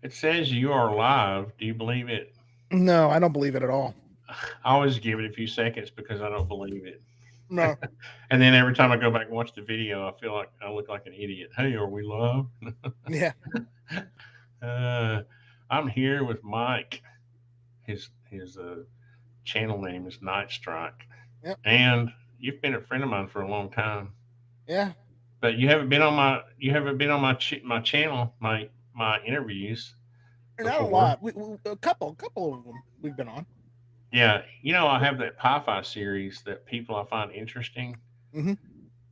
It says you are live. Do you believe it? No, I don't believe it at all. I always give it a few seconds because I don't believe it. No. And then every time I go back and watch the video, I feel like I look like an idiot. Hey, are we live? Yeah. uh, I'm here with Mike. His channel name is NightStryke, Yep. and you've been a friend of mine for a long time. Yeah. But you haven't been on my channel, my interviews Not a before. lot. A couple of them we've been on. Yeah, I have that Pi-Fi series that people I find interesting, Hmm.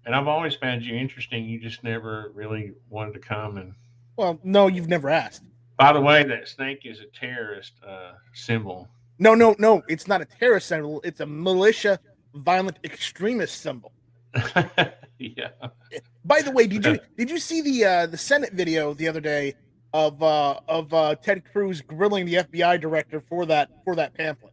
and I've always found you interesting. You just never really wanted to come. And Well, no, you've never asked. by the way, that snake is a terrorist symbol. No, no, no. It's not a terrorist symbol. It's a militia, violent extremist symbol. Yeah. By the way, did you see the Senate video the other day of Ted Cruz grilling the FBI director for that pamphlet?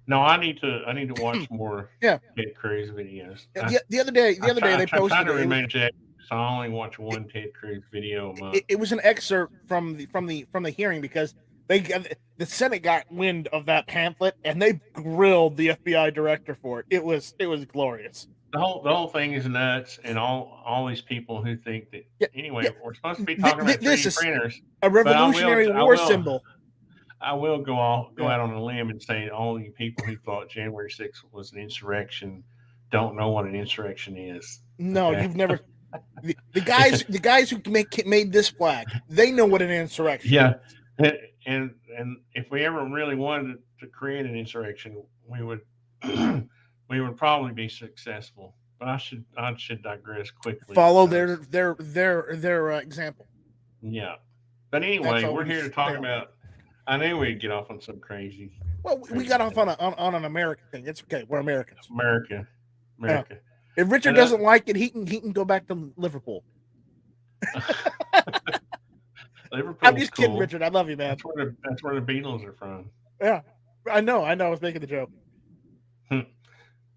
No, I need to watch more Yeah. Ted Cruz videos. The other day they I'm trying posted to it. remain Jack, so I only watch one Ted Cruz video a month. It was an excerpt from the hearing because the Senate got wind of that pamphlet and they grilled the FBI director for it. It was glorious. The whole thing is nuts, and all these people who think that Yeah, anyway, yeah. we're supposed to be talking about This 3D is printers, a but Revolutionary War symbol. I will go Yeah. out on a limb and say all you people who thought January 6th was an insurrection don't know what an insurrection is. No, Okay. you've never. The guys who made this flag, they know what an insurrection Yeah, is. and if we ever really wanted to create an insurrection, we would we would probably be successful. But I should digress quickly Follow because their example. yeah. But That's anyway, all we're we here to stay talk on that. about. I knew we'd get off on some Well, we crazy got off thing. on an American thing. It's okay. We're Americans. America, Yeah. America, If Richard and doesn't like it, he can go back to Liverpool. I'm Liverpool's just kidding, cool. Richard. I love you, man. That's where the Beatles are from. Yeah, I know. I was making the joke.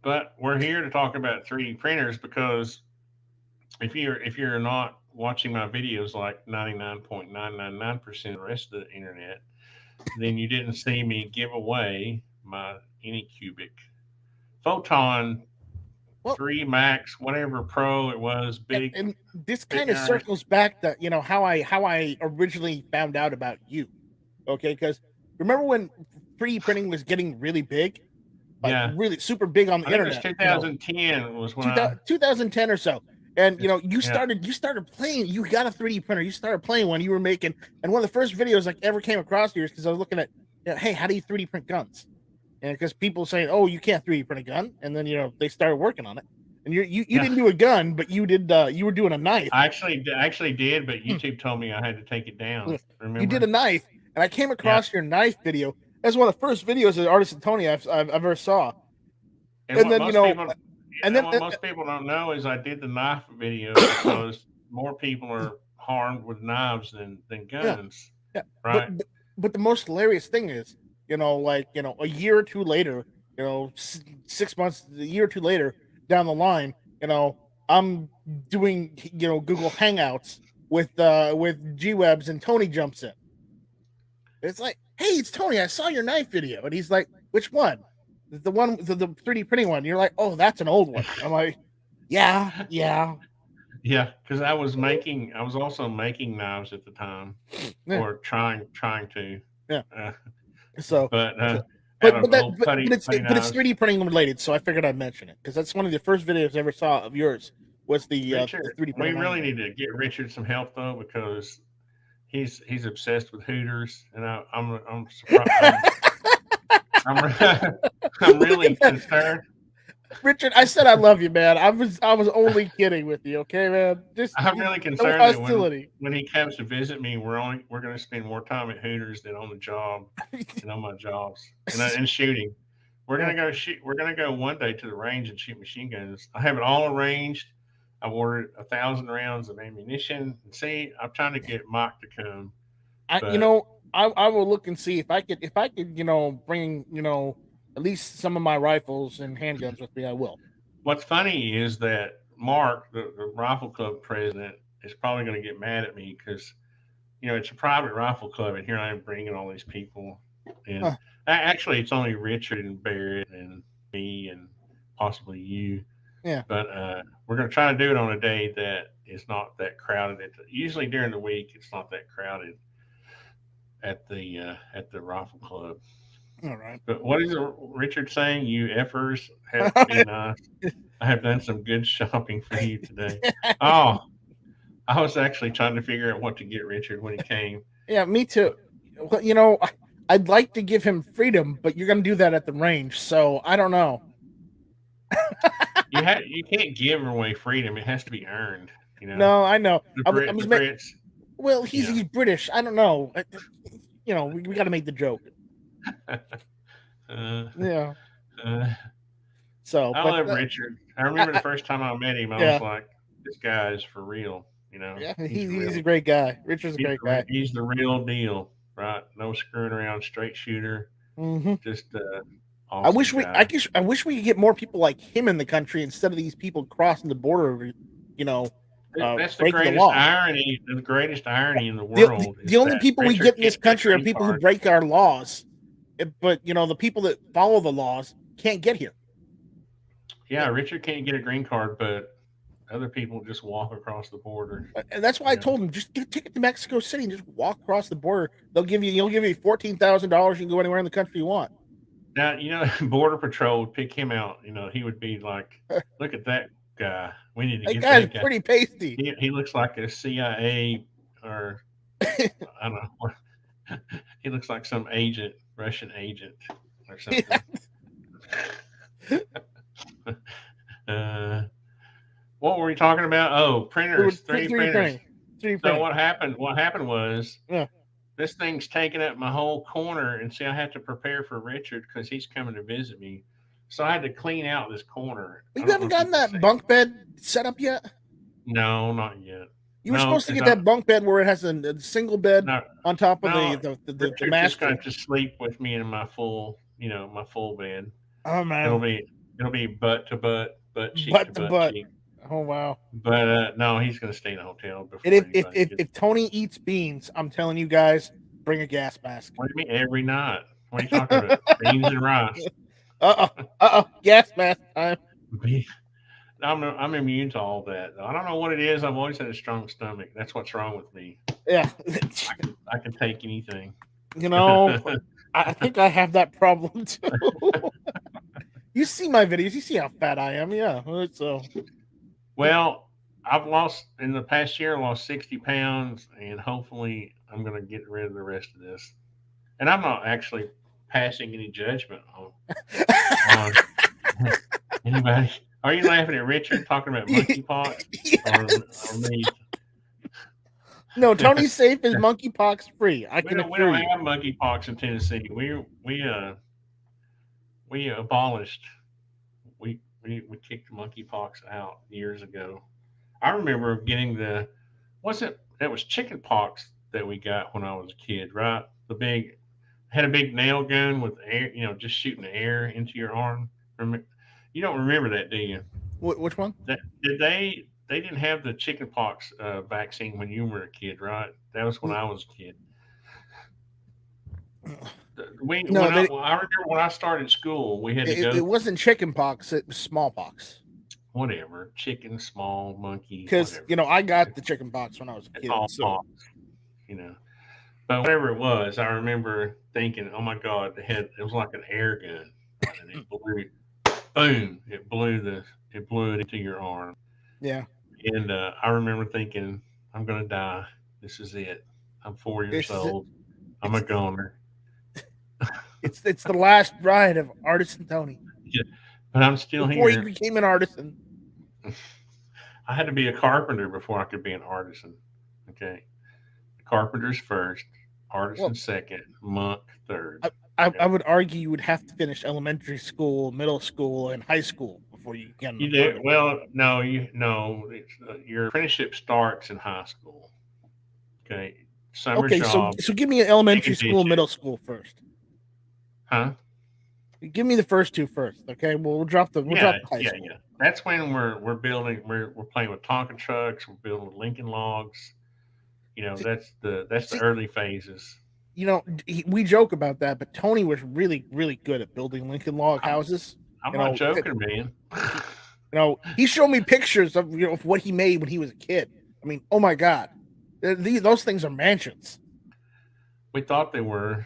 But we're here to talk about 3D printers because if you're not watching my videos like 99.999% of the rest of the internet, then you didn't see me give away my AnyCubic Photon Well, 3 Max, whatever Pro it was, big. and this big kind of circles back to how I originally found out about you. Okay, because remember when 3D printing was getting really big, like Yeah, really super big on the I think it was internet. 2010 was when I 2010 or so. And you yeah started playing. You got a 3D printer. You started playing when you were making. And one of the first videos I ever came across yours because I was looking at, hey, how do you 3D print guns? And because people saying, oh, you can't 3D print a gun, and then they started working on it. And you yeah. didn't do a gun, but you were doing a knife. I actually did, but Hmm. YouTube told me I had to take it down. You did a Remember? knife, and I came Yeah. across your knife video. That's one of the first videos of Artist and Tony I've ever saw. And And what then most people and and then what most people don't know is I did the knife video because more people are harmed with knives than yeah, guns, yeah. right? But the most hilarious thing is, a year or two later, 6 months, a year or two later down the line, I'm doing Google Hangouts with G Webs, and Tony jumps in. It's like, hey, it's Tony. I saw your knife video, and he's like, which one? The one, the 3D printing one. You're like, oh, that's an old one. I'm like, yeah, yeah, Yeah, because I was also making knives at the time, yeah, or trying to, yeah. uh, So, but so out but of but that old but putty it's knives. 3D printing related. So I figured I'd mention it because that's one of the first videos I ever saw of yours was the Richard, 3D we printing on really there. need to get Richard some help though because he's obsessed with Hooters, and I'm surprised. I'm I'm Look really at that, concerned. Richard. I said I love you, man. I was only kidding with you, okay, man. Just I'm really no concerned that hostility. when he comes to visit me, we're going to spend more time at Hooters than on the job and on my jobs and shooting. We're Yeah. gonna go shoot. We're gonna go one day to the range and shoot machine guns. I have it all arranged. I've ordered 1,000 rounds of ammunition. And see, I'm trying to get Mike to come, I you but know I will look and see if I could bring at least some of my rifles and handguns with me. I will. what's funny is that Mark, the rifle club president, is probably going to get mad at me because it's a private rifle club, and here I am bringing all these people. And Huh. actually, it's only Richard and Barrett and me and possibly you. Yeah. But we're going to try to do it on a day that is not that crowded. Usually during the week, it's not that crowded at the rifle club. All right. But what is Richard saying? You effers have to be nice. I have done some good shopping for you today. Oh, I was actually trying to figure out what to get Richard when he came. Yeah, me too. Well, I'd like to give him freedom, but you're going to do that at the range, so I don't know. You can't give away freedom. It has to be earned. You know, No, I know. I the was Brits. well, You he's British. I don't know. We got to make the joke. know, uh, Yeah. uh, So, I but love Richard. I I, remember the I, first time I met him, I was yeah, like, "This guy is for real." yeah, He's he's a real. great guy. Richard's a great guy. He's the real deal, right? No screwing around, straight shooter. Hmm. Just awesome guy. I wish we could get more people like him in the country instead of these people crossing the border, you know, That's the breaking the greatest law. irony. The greatest irony in the world The is only that people we Richard get in this can't get a country are green people who card. break our laws, but the people that follow the laws can't get here. Yeah, Richard can't get a green card, but other people just walk across the border. And that's why I You know. told him just get a ticket to Mexico City and just walk across the border. You'll give you $14,000. You can go anywhere in the country you want. Now, Border Patrol would pick him out. He would be like, "Look at that guy. We need to That get guy's that guy. pretty pasty. He looks like a CIA or I don't know. He looks like some agent, Russian agent or something." uh, what were we talking about? Oh, We were printers, 3D 3D printers. printing, 3D So printing. what happened was Yeah, this thing's taking up my whole corner, and see, I had to prepare for Richard because he's coming to visit me. So I had to clean out this corner. but I you don't know haven't if you gotten can that see. bunk bed set up yet. No, not yet. You were No, supposed to because get I that bunk bed where it has a single bed no on top of no the Richard's just going master. to sleep with me in my full bed. Oh It'll man, be it'll be butt to butt, butt to to butt butt. cheek. Oh wow. But no, he's going to stay in a hotel And before anybody gets. if Tony eats beans, I'm telling you guys, bring a gas mask. What do you mean every night? What are you talking about? Beans and rice. Gas mask time. Be- I'm immune to all that. I don't know what it is. I've always had a strong stomach. That's what's wrong with me. Yeah, I can take anything. you know, I think I have that problem too. You see my videos, you see how fat I am. Yeah, so Well, I've lost in the past year. I lost 60 pounds, and hopefully, I'm going to get rid of the rest of this. And I'm not actually passing any judgment on anybody. Are you laughing at Richard talking about monkeypox or me? no, Tony's safe is monkeypox free. I We can don't we assure don't you. have monkeypox in Tennessee. We abolished we kicked monkeypox out years ago. I remember getting wasn't it was chicken pox that we got when I was a kid, right? The big had a big nail gun with air, just shooting the air into your arm. You don't remember that, do you? Which one? That did they didn't have the chicken pox vaccine when you were a kid, right? That was when I was a kid. We No, I remember when I started school, we had to it go wasn't chicken pox. It was smallpox. whatever chicken, small monkey, Because whatever. I got the chicken pox when I was a It's kid. all So pox, you know. But whatever it was, I remember thinking, "Oh my God, it was like an air gun, right? And it blew, boom! It blew it into your arm." yeah, And I remember thinking, "I'm gonna die. This is it. I'm 4 years this is it. old. I'm a It's goner." it's the last ride of Artisan Tony Yeah, but I'm still before he here. became an artisan. I had to be a carpenter before I could be an artisan. Okay, carpenter's first, artisan Well, second, monk third. I Okay, would argue you would have to finish elementary school, middle school, and high school before you can you do earn. well. No, your apprenticeship starts in high school. Okay, summer Okay, so job, give me an take a elementary school, ditch it, middle school first. huh? Give me the first two first. Okay, we'll drop the Yeah, high yeah, school. yeah. That's when we're building. We're playing with Tonka trucks. We're building with Lincoln logs. That's the See, early phases. we joke about that, but Tony was really, really good at building Lincoln log I'm houses. I'm You not know, joking, man. he, he showed me pictures of of what he made when he was a kid. I mean, oh my god, those things are mansions, We thought they were,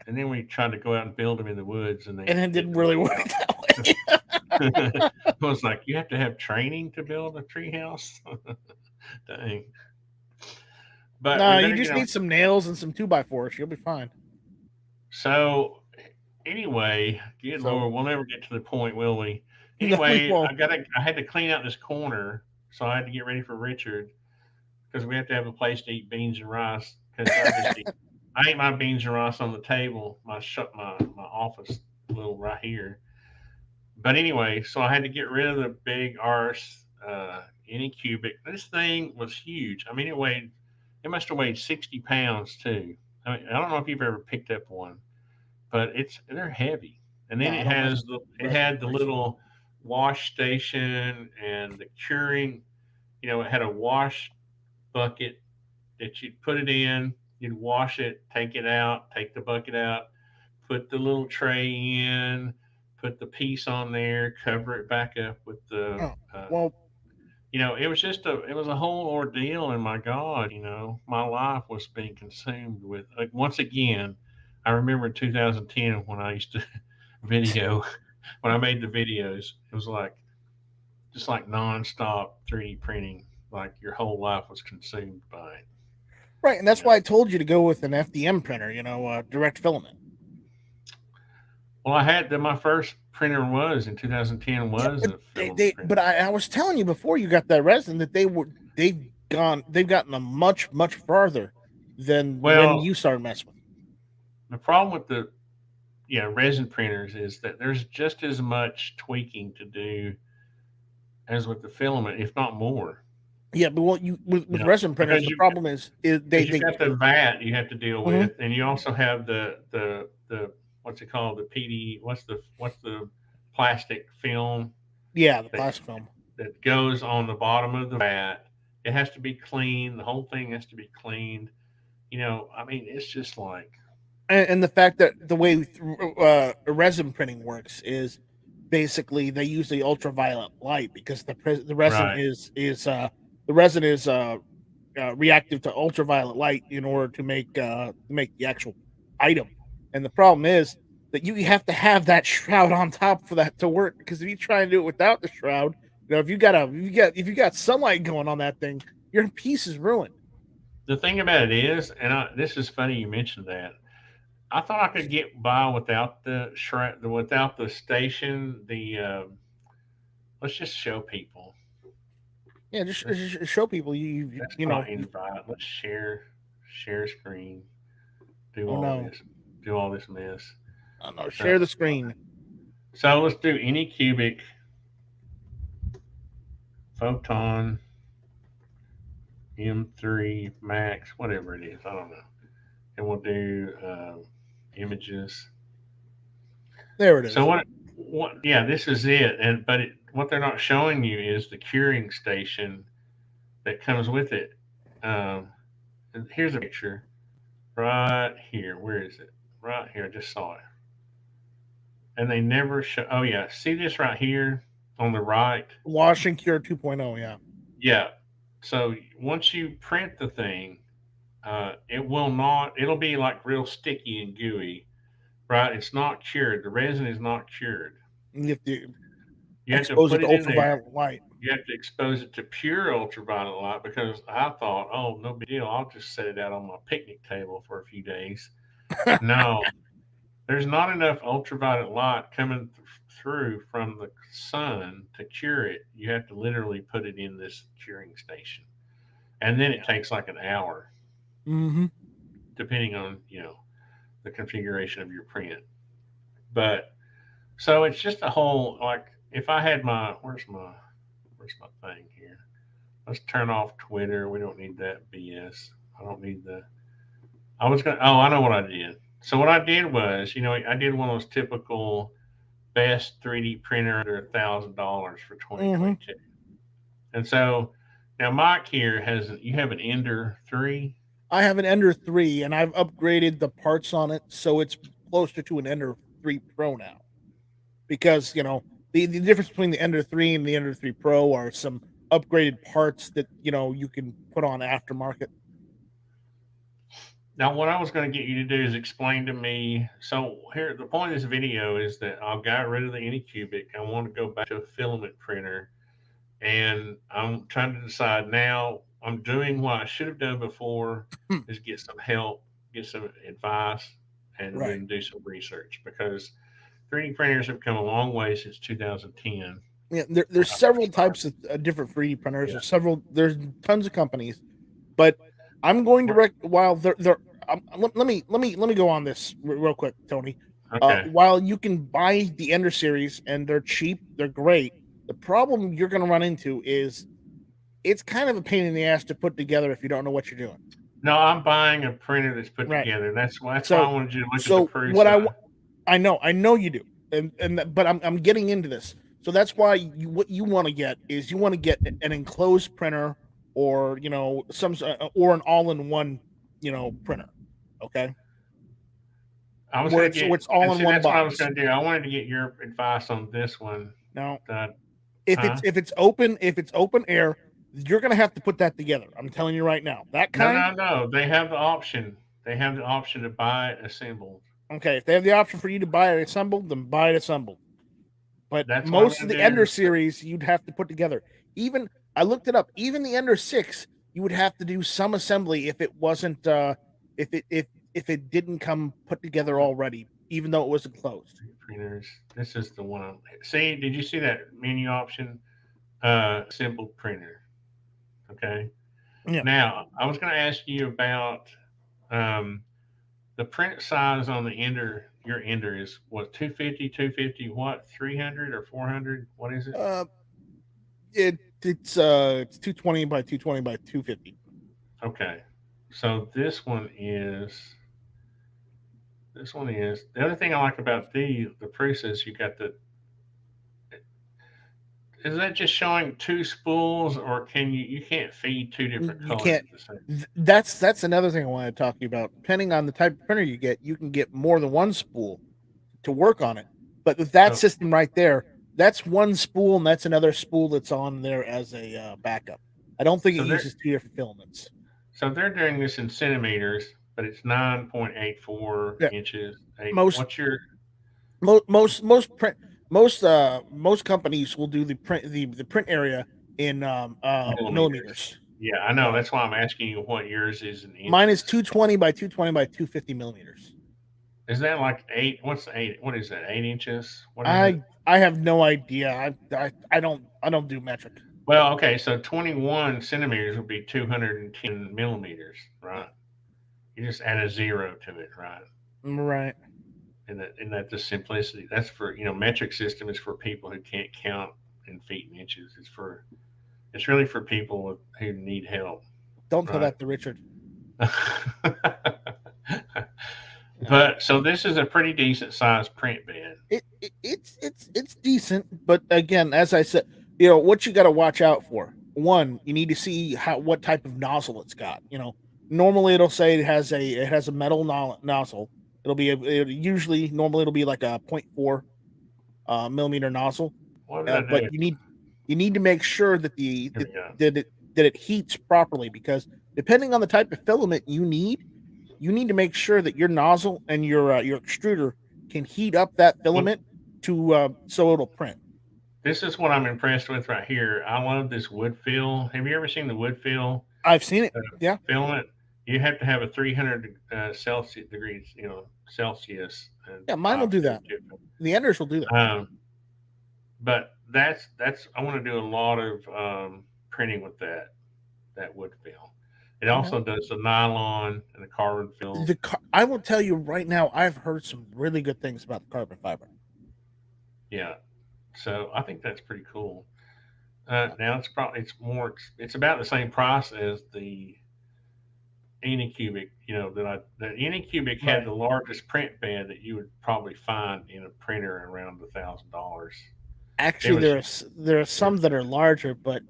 and then we tried to go out and build them in the woods, and and they it didn't didn't really work work out. that way. I was like, you have to have training to build a tree house. Dang. But we No, you better just get on. need some nails and some 2x4s. You'll be fine. So anyway, good So Lord, we'll never get to the point, will we? no, we Anyway, won't. I had to clean out this corner, so I had to get ready for Richard because we have to have a place to eat beans and rice. Because I ate my beans and rice on the table, my office little right here. But anyway, so I had to get rid of the big arse AnyCubic. This thing was huge. I mean, it must have weighed 60 pounds too. I mean, I don't know if you've ever picked up one, but they're heavy. And No, then I don't mess with it resin had the cookers. little wash station and the curing. It had a wash bucket that you'd put it in, you'd wash it, take it out, take the bucket out, put the little tray in, put the piece on there, cover it back up with the Oh, well, it was a whole ordeal, and my God, my life was being consumed with. Like once again, I remember in 2010 when I used to video when I made the videos. It was like just like nonstop 3D printing. Like your whole life was consumed by it. right, and You that's why know. I told you to go with an FDM printer. Direct filament. Well, I had my first printer was in 2010 Yeah, was but a filament but printer. I was telling you before you got that resin that they've gotten a much farther than when Well, you started messing with the problem with the resin printers is that there's just as much tweaking to do as with the filament, if not more. them. Yeah, but what you with resin printers, Because the problem is you've got the vat you have to deal Mhm. with, and you also have the what's it called, the PD, what's the plastic film Yeah, the that plastic film. that goes on the bottom of the vat. It has to be clean. The whole thing has to be cleaned. I mean, it's just like And the fact that the way resin printing works is basically they use the ultraviolet light because the resin right. is reactive to ultraviolet light in order to make the actual item. And the problem is that you have to have that shroud on top for that to work because if you try and do it without the shroud, if you got sunlight going on that thing, your piece is ruined. The thing about it is, and this is funny you mentioned that. I thought I could get by without without the station. Let's just show people. Yeah, Let's just show people let's you not know. invite. Let's share screen. Do Oh all no, this. Do all this mess. oh no, Uh, share the screen. so let's do any cubic photon M3 max, whatever it is. I don't know. And we'll do images. There it So is. what? Yeah, this is it. What they're not showing you is the curing station that comes with it. Um, and here's a picture right here. Where is it? Right here. I just saw it. And they never show. Oh yeah, see this right here on the right? Wash and Cure 2.0. Yeah. Yeah. So once you print the thing, it will not. It'll be like real sticky and gooey, right? It's not cured. The resin is not cured. You have to You have to expose it put to it in there. ultraviolet light. You have to expose it to pure ultraviolet light because I thought, oh, no big deal. I'll just set it out on my picnic table for a few days. No, there's not enough ultraviolet light coming through from the sun to cure it. You have to literally put it in this curing station. And then it Yeah. takes like an hour, Mm-hmm. depending on, the configuration of your print. But so it's just a whole, like, if I had where's my thing here? Let's turn off Twitter. We don't need that BS. I don't need the. I was gonna. Oh, I know what I did. So what I did was, I did one of those typical best 3D printer under $1,000 for Mm-hmm. 2022. And so Now, Mike here you have an Ender 3. I have an Ender 3, and I've upgraded the parts on it, so it's closer to an Ender 3 Pro now. Because the difference between the Ender 3 and the Ender 3 Pro are some upgraded parts that you can put on aftermarket. Now, what I was going to get you to do is explain to me. So here, the point of this video is that I've got rid of the AnyCubic. I want to go back to a filament printer, and I'm trying to decide now. I'm doing what I should have done before, is get some help, get some advice, and Right. then do some research, because 3D printers have come a long way since 2010. Yeah, there's several types of different 3D printers. Yeah. There's tons of companies, but I'm going to while they're let me go on this real quick, Tony. Okay. While you can buy the Ender series and they're cheap, they're great. The problem you're going to run into is it's kind of a pain in the ass to put together if you don't know what you're doing. No, I'm buying a printer that's put Right. together. That's why I wanted you to look at the Prusa. What I know you do, but I'm getting into this. So that's why what you want to get is you want to get an enclosed printer, or or an all-in-one printer. Okay. I was going to get. It's all in one that's box. what I was going to do. I wanted to get your advice on this one. Now, That, if it's open air, you're going to have to put that together. I'm telling you right now. That kind. No. They have the option. They have the option to buy it assembled. Okay, if they have the option for you to buy it assembled, then buy it assembled. But That's most of the Ender series you'd have to put together. Even I looked it up. Even the Ender 6, you would have to do some assembly if it wasn't if it didn't come put together already, even though it was enclosed. Printers. This is the one. See, did you see that menu option? Assembled printer. Okay. Yeah. Now, I was going to ask you about the print size on the Ender. Your Ender is what, 250, what, 300 or 400? What is it? It's 220 by 220 by 250. Okay. So this one is the other thing I like about the Prusa is you got the, is that just showing two spools, or you can't feed two different You colors can't. at the same? That's another thing I want to talk to you about. Depending on the type of printer you can get more than one spool to work on it. But with that system right there, that's one spool, and that's another spool that's on there as a backup. I don't think it uses two different filaments. So they're doing this in centimeters, but it's 9.84 inches. What's your most companies will do the print area in millimeters. Yeah, I know. That's why I'm asking you what yours is in inches. Mine is 220 by 220 by 250 millimeters. Is that like 8? What's 8? What is that? 8 inches? What is I have no idea. I don't do metric. Well, okay, so 21 centimeters would be 210 millimeters, right? You just add a 0 to it, right? Right. And that the simplicity. That's for, metric system is for people who can't count in feet and inches. It's really for people who need help. Don't tell that to Richard. But so this is a pretty decent sized print bed. It's decent, but again, as I said, what you got to watch out for. One, you need to see what type of nozzle it's got. Normally it'll say it has a metal nozzle. It'll be like a 0.4 millimeter nozzle. But you need to make sure that that it heats properly, because depending on the type of filament you need to make sure that your nozzle and your extruder can heat up that filament so it'll print. This is what I'm impressed with right here. I love this wood fill. Have you ever seen the wood fill? I've seen it. Yeah. Filament. You have to have a 300 Celsius degrees, Celsius. Yeah, mine will do that. The Enders will do that. But that's I want to do a lot of printing with that wood fill. It also does the nylon and the carbon fill. I will tell you right now, I've heard some really good things about the carbon fiber. Yeah, so I think that's pretty cool. Now it's about the same price as the AnyCubic. The AnyCubic had the largest print bed that you would probably find in a printer around $1,000. Actually, there are some that are larger, but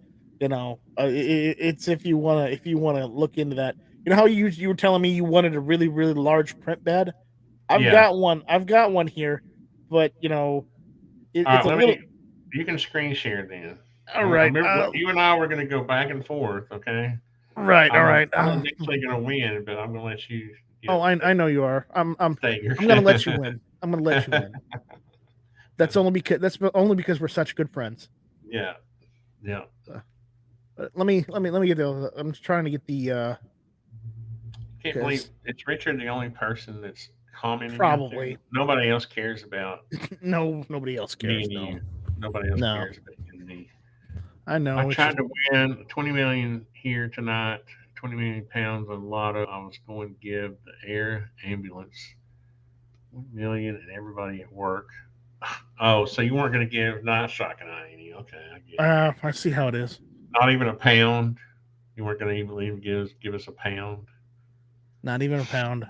It's if you wanna look into that. You know how you were telling me you wanted a really really large print bed. I've Yeah. got one. I've got one here, but All it's right. a little. You can screen share then. All right. You and I were going to go back and forth. Okay. Right. All right. I'm eventually going to win, but I'm going to let you. Oh, I know you are. State your. I'm gonna let you win. I'm gonna let you win. That's only because we're such good friends. Yeah. Yeah. Let me get the. I'm just trying to get the. Can't believe it's Richard, the only person that's commenting. Probably. Nobody else cares about. No, nobody else cares. Me and No. you. Nobody else No. cares about you and me. I know. I tried to win 20 million here tonight. 20 million pounds on lotto. I was going to give the air ambulance 1 million and everybody at work. Oh, so you weren't going to give NightStryke an any? Okay, I get it. I see how it is. Not even a pound. You weren't going to even give us a pound. Not even a pound.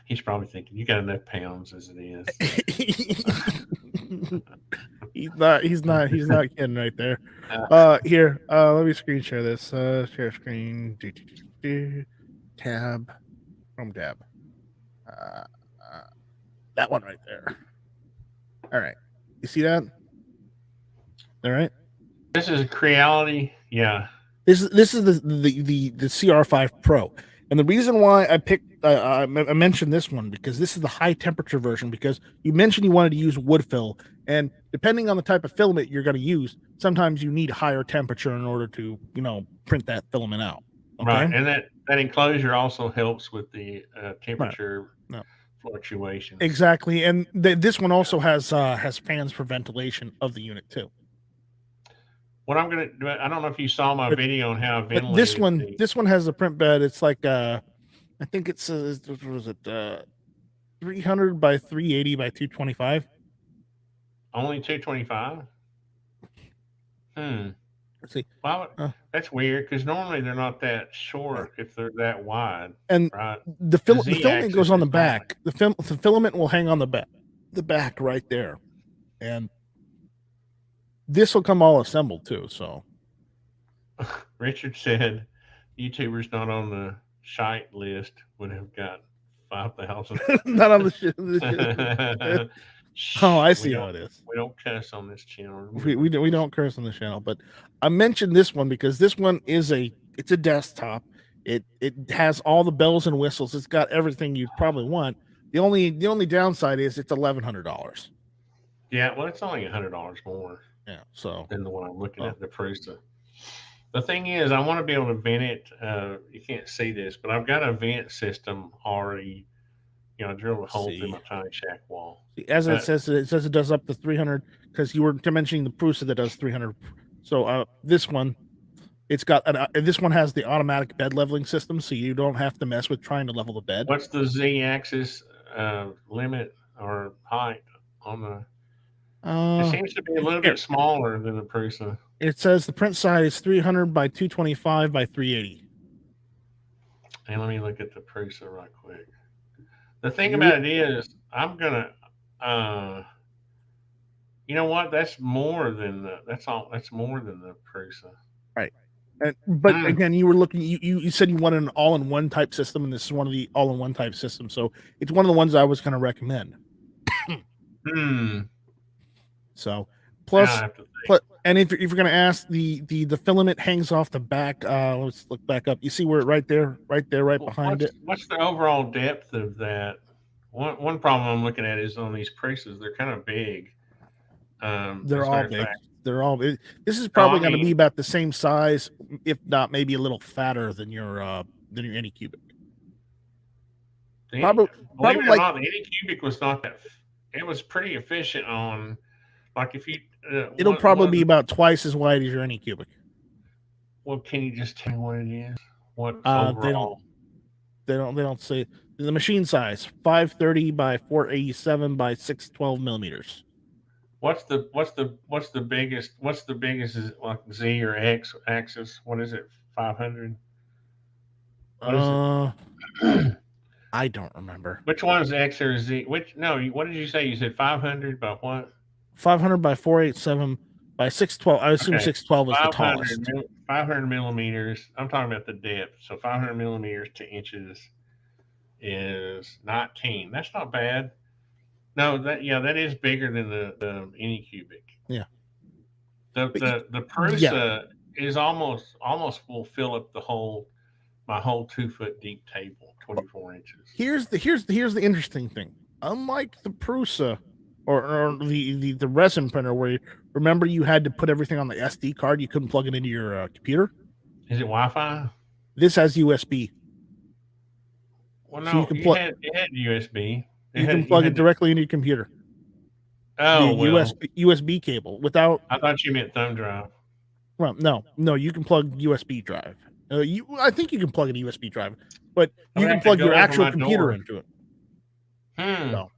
He's probably thinking you got enough pounds as it is. He's not kidding right there. Here, let me screen share this. Share screen. Tab. Chrome tab. That one right there. All right. You see that? All right. This is Creality. Yeah. This is the Cr5 Pro, and the reason why I picked I mentioned this one because this is the high temperature version. Because you mentioned you wanted to use wood fill, and depending on the type of filament you're going to use, sometimes you need higher temperature in order to print that filament out. Okay? Right, and that enclosure also helps with the temperature. Right. No. Fluctuations. Exactly, and this one also has fans for ventilation of the unit too. What I'm gonna do, I don't know if you saw my video on how I ventilated. This one has a print bed. It's like I think it says what was it 300 by 380 by 225. Only 225. Let's see. That's weird because normally they're not that short if they're that wide. And right? the filament goes on the back. The filament will hang on the back right there, and this will come all assembled too. So, Richard said, "YouTubers not on the shite list would have got 5,000." Not on the shit. Oh, I see how it is. We don't cuss on this channel. We don't curse on the channel, but I mentioned this one because this one is a desktop. It has all the bells and whistles. It's got everything you'd probably want. The only downside is it's $1,100. Yeah, well, it's only $100 more. Yeah, so than the one I'm looking at, the Prusa. The thing is, I want to be able to vent it. You can't see this, but I've got a vent system already. I drilled a hole through my tiny shack wall. As it says it does up to 300 because you were mentioning the Prusa that does 300. So this one, it's got this one has the automatic bed leveling system, so you don't have to mess with trying to level the bed. What's the Z-axis limit or height on the? It seems to be a little bit smaller than the Prusa. It says the print size is 300 by 225 by 380. And let me look at the Prusa right quick. The thing about it is, I'm gonna, you know what? That's more than that's more than the Prusa. Right. But again, you were looking. You said you wanted an all-in-one type system, and this is one of the all-in-one type systems. So it's one of the ones I was going to recommend. So plus, and if you're going to ask, the filament hangs off the back. Let's look back up. You see where right behind it. What's the overall depth of that? One problem I'm looking at is on these Prusas. They're kind of big. They're all big. They're all. This is probably going to be about the same size, if not maybe a little fatter than your AnyCubic. Probably like the AnyCubic was not that. It was pretty efficient on, like if you. It'll probably be about twice as wide as your AnyCubic. Well, can you just tell me what it is? What overall? They don't say the machine size 530 by 487 by 612 millimeters. What's the biggest? What's the biggest? Is it like Z or X axis? What is it? 500. I don't remember. Which one is X or Z? What did you say? You said 500 by what? 500 by 487 By 612, I assume Okay, 612 is the tallest. 500 millimeters. I'm talking about the depth. So 500 millimeters to inches is 19. That's not bad. No, that is bigger than the AnyCubic. Yeah. The Yeah. Prusa is almost will fill up my whole 2 foot deep table, 24 inches. Here's the interesting thing. Unlike the Prusa or the resin printer, where remember you had to put everything on the SD card, you couldn't plug it into your computer. Is it Wi-Fi? This has USB. Well, So you no, can plug. it had USB. You can plug it directly into your computer. Oh, the well, USB cable without. I thought you meant thumb drive. Well, no, you can plug USB drive. I think you can plug in a USB drive, but you can plug your actual computer into it. So,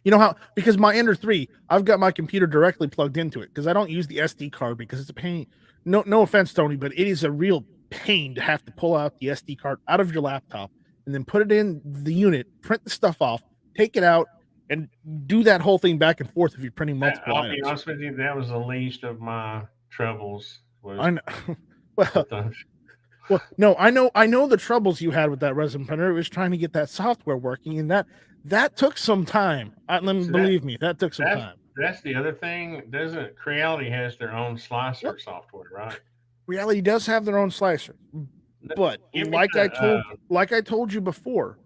you know how, because my Ender 3, I've got my computer directly plugged into it because I don't use the SD card because it's a pain. No offense, Tony, but it is a real pain to have to pull out the SD card out of your laptop and then put it in the unit, print the stuff off, take it out, and do that whole thing back and forth if you're printing multiple items. I'll be honest with you, that was the least of my troubles. I know. Well, no, I know the troubles you had with that resin printer. It was trying to get that software working, and that took some time. Believe me, that took some time. That's the other thing. Doesn't Creality has their own slicer software, right? Reality does have their own slicer, but like I told you before,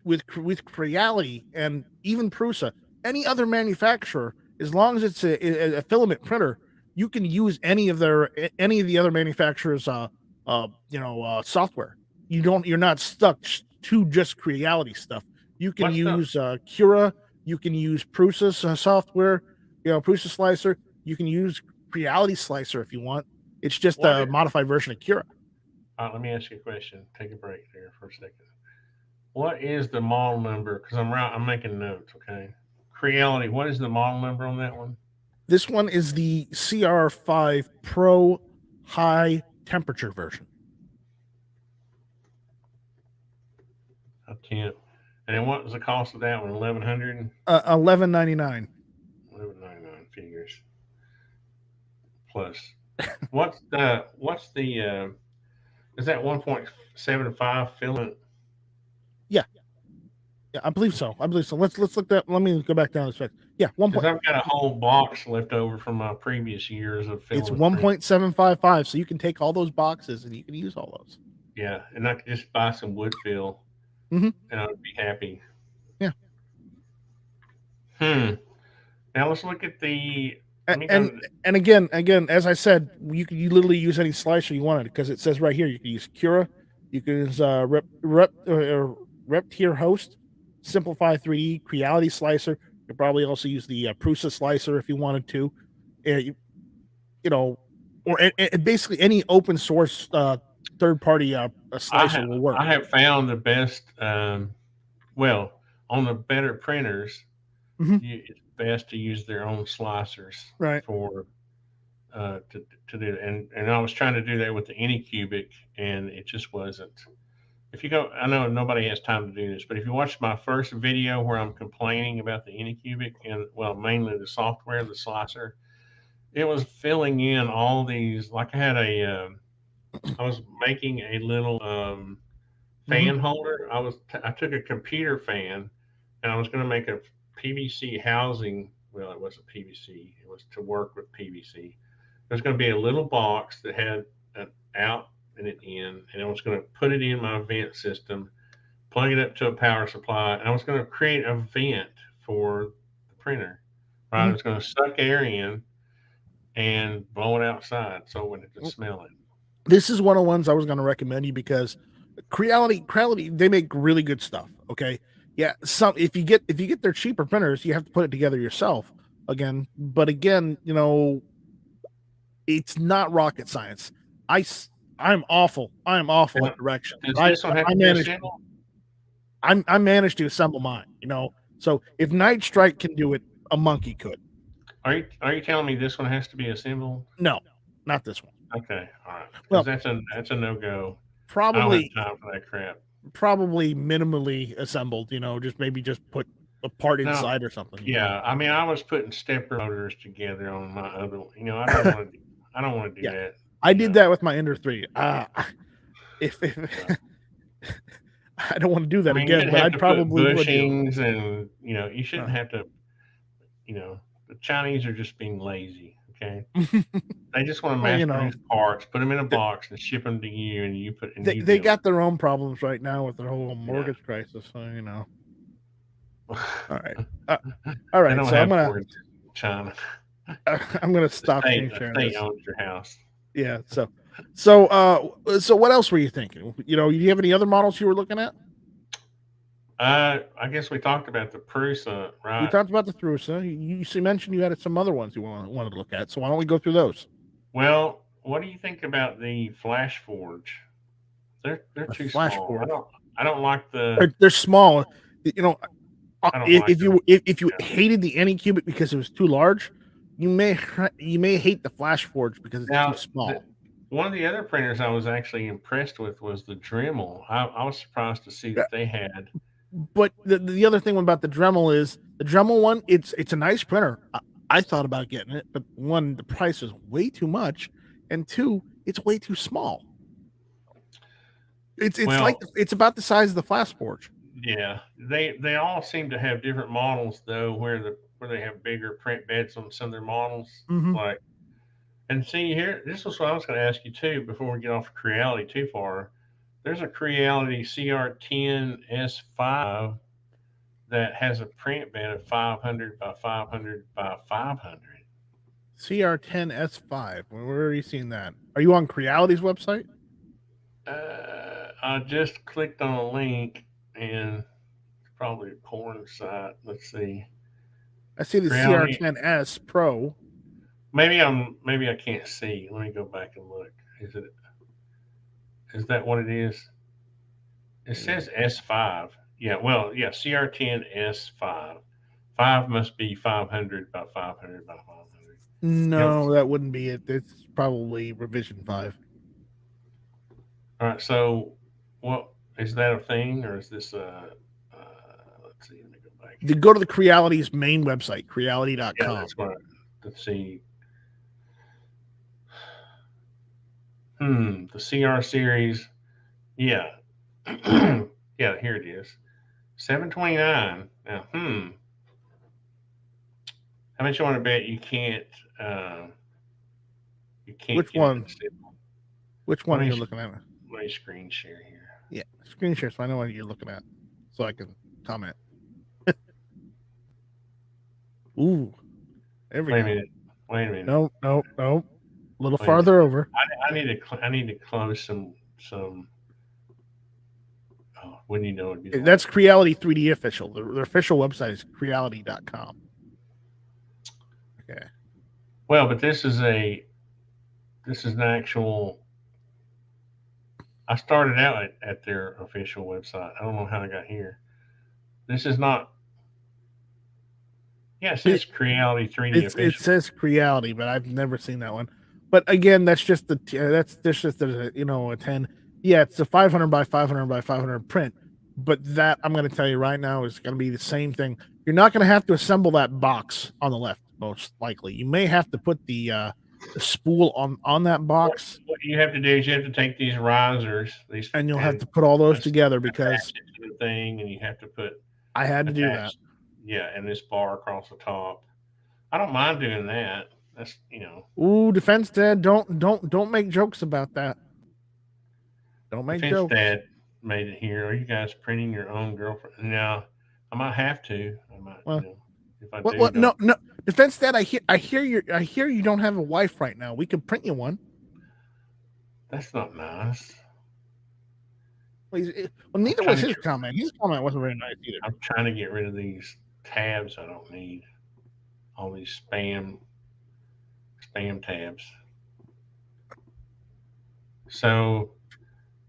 with Creality and even Prusa, any other manufacturer, as long as it's a filament printer, you can use any of the other manufacturers' software. You're not stuck to just Creality stuff. You can use Cura, you can use Prusa's software, Prusa Slicer. You can use Creality Slicer if you want. It's just a modified version of Cura. Let me ask you a question. Take a break there for a second. What is the model number? Because I'm making notes. Okay, Creality. What is the model number on that one? This one is the Cr5 Pro high temperature version. I can't. And then what was the cost of that one? $1,100. $11.99. $11.99 figures. Plus, what's the is that 1.75 filament? Yeah, I believe so. Let's look that. Let me go back down this spec. Yeah, Because I've got a whole box left over from my previous years of filament. It's 1.755, so you can take all those boxes and you can use all those. Yeah, and I could just buy some wood fill, and I would be happy. Yeah. Now let's look at the. And again, as I said, you literally use any slicer you wanted because it says right here you can use Cura, you can use Reptier Host, Simplify 3D, Creality Slicer. You could probably also use the Prusa Slicer if you wanted to, or basically any open source third party slicer will work. I have found the best. On the better printers, it's best to use their own slicers, right? For to do it. And I was trying to do that with the AnyCubic, and it just wasn't. If you go, I know nobody has time to do this, but if you watch my first video where I'm complaining about the AnyCubic and mainly the software, the slicer, it was filling in all these. Like I was making a little fan holder. I took a computer fan, and I was going to make a PVC housing. Well, it wasn't PVC. It was to work with PVC. There's going to be a little box that had an out and an in, and I was going to put it in my vent system, plug it up to a power supply, and I was going to create a vent for the printer. Right, I was going to suck air in and blow it outside so it wouldn't smell it. This is one of the ones I was going to recommend you because Creality, they make really good stuff. Okay. Yeah. If you get their cheaper printers, you have to put it together yourself again. But again, it's not rocket science. I'm awful at direction. I managed to assemble mine, So if NightStryke can do it, a monkey could. Are you telling me this one has to be assembled? No, not this one. Okay, all right. Well, that's a no-go. Probably I don't have time for that crap. Probably minimally assembled, just put a part No, inside or something. yeah. I mean, I was putting stepper motors together on my other. I don't want to. I don't want to do Yeah, that. I did that with my Ender 3. If Yeah. I don't want to do I that mean, you again, didn't but have I to put probably would do. bushings, and you shouldn't Uh, have to. The Chinese are just being lazy. Okay, they just want to well, mass produce parts, put them in a th- box, and ship them to you, and you they build got their own problems right now with their whole them. mortgage crisis. So All right, Yeah, all they right. don't So have mortgage in China. I'm gonna The stop screen the sharing state this. owns your house. Yeah. So what else were you thinking? You have any other models you were looking at? I guess we talked about the Prusa, We right? talked about the Prusa. You mentioned you had some other ones you wanted to look at. So why don't we go through those? Well, what do you think about the Flash Forge? They're The too Flash small. Forge. I don't like the. They're small. You know, I don't like them. if you Yeah. hated the AnyCubic because it was too large, you may hate the Flash Forge because it's too Now, small. one of the other printers I was actually impressed with was the Dremel. I was surprised to see Yeah. that they had. But the other thing about the Dremel is the Dremel one. It's a nice printer. I thought about getting it, but one, the price is way too much, and two, it's way too small. It's like Well, it's about the size of the Flash Forge. yeah, they all seem to have different models though, where they have bigger print beds on some of their models. Mm-hmm. Like, and see here, this was what I was going to ask you too before we get off Creality too far. There's a Creality CR10 S5 that has a print bed of 500 by 500 by 500. CR10S5. Where are you seeing that? Are you on Creality's website? I just clicked on a link and it's probably a porn site. Let's see. I see the Creality. CR10S Pro. Maybe I can't see. Let me go back and look. Is that what it is? It says S5. Yeah, well, yeah, CR10 S5. 5 must be 500 by 500 by 500. No, that wouldn't be it. It's probably revision 5. All right, so what is that a thing or is this let's see, let me go back You here. go to the Creality's main website, Yeah, creality.com. that's right. Let's see. The CR series. Yeah. Yeah, here it is. 729. Now, how much you want to bet uh you can't Which get it one? in city? Which Let one are me you looking at? let me screen share here. Yeah, screen share so I know what you're looking at, so I can comment. Ooh, there we Wait a go. minute. Wait a minute. No. A little Wait a minute. farther over. I need to close some. Oh, wouldn't you know it'd be the That's last one. Creality 3D official. Their official website is creality.com. Okay. Well, but this is an actual. I started out at their official website. I don't know how I got here. This is not. Yeah, it says Creality 3D It official. says Creality, but I've never seen that one. But again, that's just that's just a 10. Yeah, it's a 500 by 500 by 500 print. But that I'm going to tell you right now is going to be the same thing. You're not going to have to assemble that box on the left, most likely. You may have to put the spool on that box, What you have to do is you have to take these risers, these and you'll have and to put all those attach together because it to the thing, and you have to put I had to do that. attach, yeah, and this bar across the top. I don't mind doing that. That's Ooh, Defense Dad, don't make jokes about that. Don't make Defense jokes. Dad made it here. Are you guys printing your own girlfriend? Now, I might have to. I might, Well, if I do, what? No, don't. no. Defense Dad, I hear you don't have a wife right now. We could print you one. That's not nice. Well, neither was his To, comment. His comment wasn't very nice either. I'm trying to get rid of these tabs I don't need. All these spam tabs. So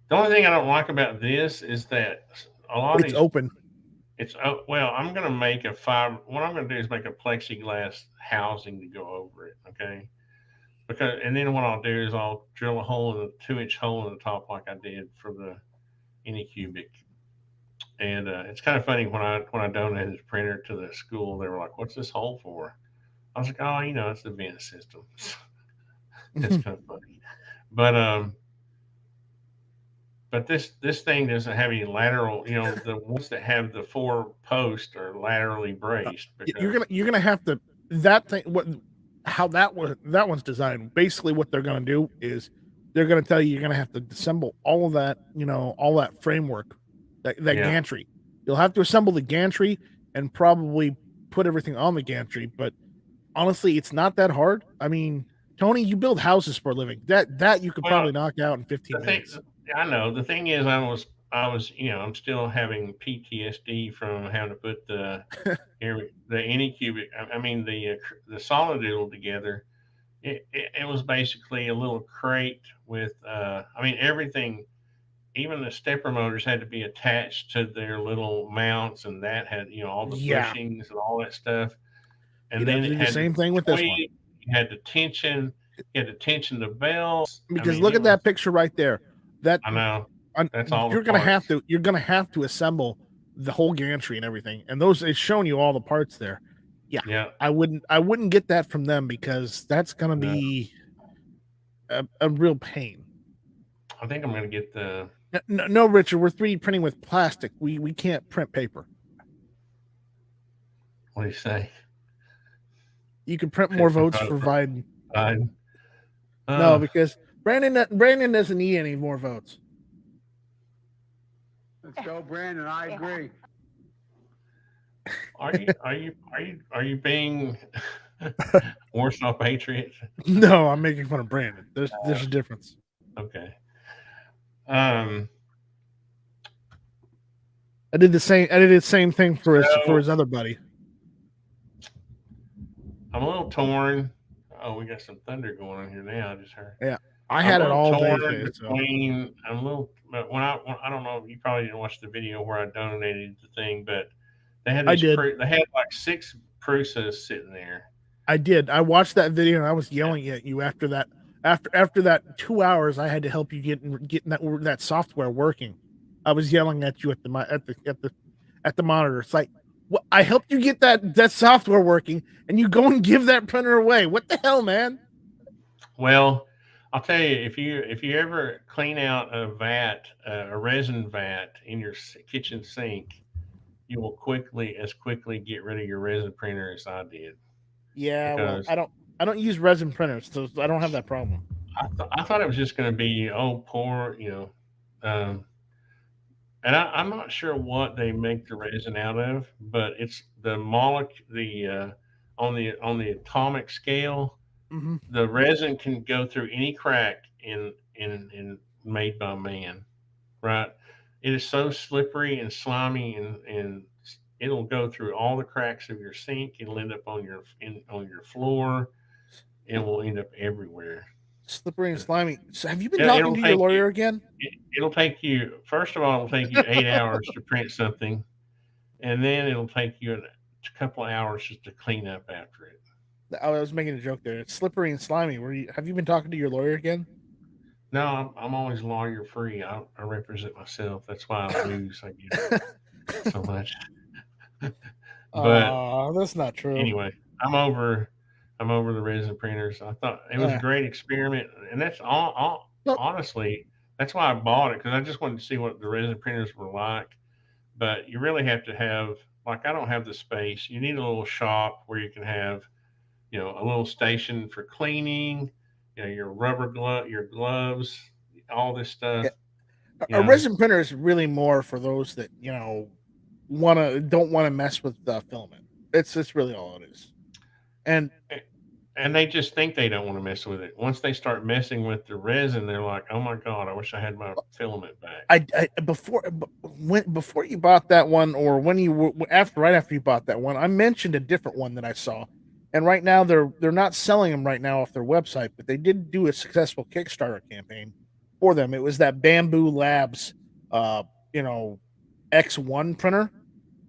the only thing I don't like about this is that a lot of It's these. open. It's well. I'm going to make a five. What I'm going to do is make a plexiglass housing to go over it. Okay. And then what I'll do is I'll drill a 2-inch hole in the top like I did for the AnyCubic And it's kind of funny when I donated the printer to the school, they were like, "What's this hole for?" I was like, "Oh, it's the vent system." It's kind of funny, but this thing doesn't have any lateral. The ones that have the four posts are laterally braced because You're gonna have to that thing what how that one's designed. Basically, what they're gonna do is they're gonna tell you you're gonna have to assemble all of that, all that framework, that yeah, gantry. You'll have to assemble the gantry and probably put everything on the gantry. But honestly, it's not that hard. I mean, Tony, you build houses for a living. That you could well, probably knock out in 15 the thing minutes. I know the thing is I was I'm still having PTSD from having to put the AnyCubic I mean the solid doodle together. It was basically a little crate with I mean everything, even the stepper motors had to be attached to their little mounts, and that had all the Yeah, bushings and all that stuff, and you'd have then to it do the had to same be thing with this one. tweaked. You had to tension the belts. I Because mean, look it at that was. picture right there. That I know that's all the you're gonna have parts. to assemble the whole gantry and everything. And those it's showing you all the parts there. Yeah, Yeah, I wouldn't get that from them because that's gonna no, be a real pain. I think I'm gonna get the. No, Richard, we're 3D printing with plastic. We can't print paper. What do you say? You can print more Paper votes vote. provided. Biden. No, Uh, because Brandon doesn't need any more votes. Let's go, Brandon. I agree. are you being Warsaw Patriot? No, I'm making fun of Brandon. There's a difference. Okay. Um. I did the same thing for So his other buddy. I'm a little torn. Oh, we got some thunder going on here now. I just heard. Yeah, I I'm had a it little all day torn today. So between. I'm a little, but I don't know. You probably didn't watch the video where I donated the thing, but they had I these. did. They had like six Prusas sitting there. I did. I watched that video and I was yelling at you after that. After that 2 hours, I had to help you getting that software working. I was yelling at you at the monitor. It's like, what? I helped you get that software working, and you go and give that printer away. What the hell, man? Well, I'll tell you, if you ever clean out a resin vat in your kitchen sink, you will quickly get rid of your resin printer as I did Yeah, well, because I don't use resin printers, so I don't have that problem. I thought it was just going to be poor, um, and I'm not sure what they make the resin out of, but it's the molecule on the atomic scale. Hmm. The resin can go through any crack in made by man, right? It is so slippery and slimy, and it'll go through all the cracks of your sink. It'll end up on your floor. It will end up everywhere. Slippery and slimy. So have you been It, talking it'll to your take you. lawyer again? It'll take you. First of all, it'll take you 8 hours to print something, and then it'll take you a couple of hours just to clean up after it. I was making a joke there. It's slippery and slimy. Have you been talking to your lawyer again? No, I'm always lawyer free. I represent myself. That's why I lose. I guess so much. But That's not true. anyway, I'm over. I'm over the resin printers. I thought it was a Uh, great experiment, and that's all. no, Honestly, that's why I bought it because I just wanted to see what the resin printers were like. But you really have to have, like, I don't have the space. You need a little shop where you can have, a little station for cleaning, your your gloves, all this yeah, stuff. You a know, resin printer is really more for those that don't want to mess with the filament. It's really all it is. And and they just think they don't want to mess with it. Once they start messing with the resin, they're like, "Oh my god, I wish I had my filament back." before you bought that one, or when right after you bought that one, I mentioned a different one that I saw, and right now they're not selling them right now off their website, but they did do a successful Kickstarter campaign for them. It was that Bamboo Labs, uh, you know, X1 printer,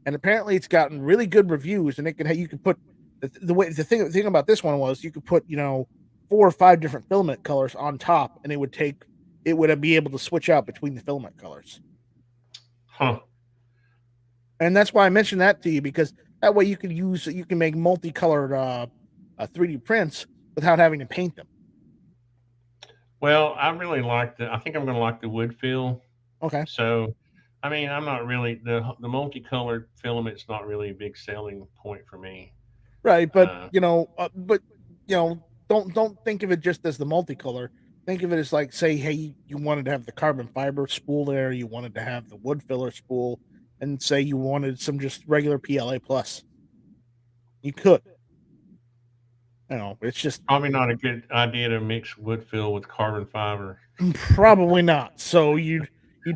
and apparently it's gotten really good reviews, and you could put the thing about this one was you could put 4 or 5 different filament colors on top, and it would be able to switch out between the filament colors. Huh. And that's why I mentioned that to you, because that way you can make multicolored 3D prints without having to paint them. Well, I really like I think I'm going to like the wood feel. Okay. So, I mean, I'm not really the multicolored filament's not really a big selling point for me. Right, Uh, but don't think of it just as the multicolor. Think of it as like, say, hey, you wanted to have the carbon fiber spool there, you wanted to have the wood filler spool, and say you wanted some just regular PLA plus. You could. It's just Probably not a good idea to mix wood fill with carbon fiber. probably not. So you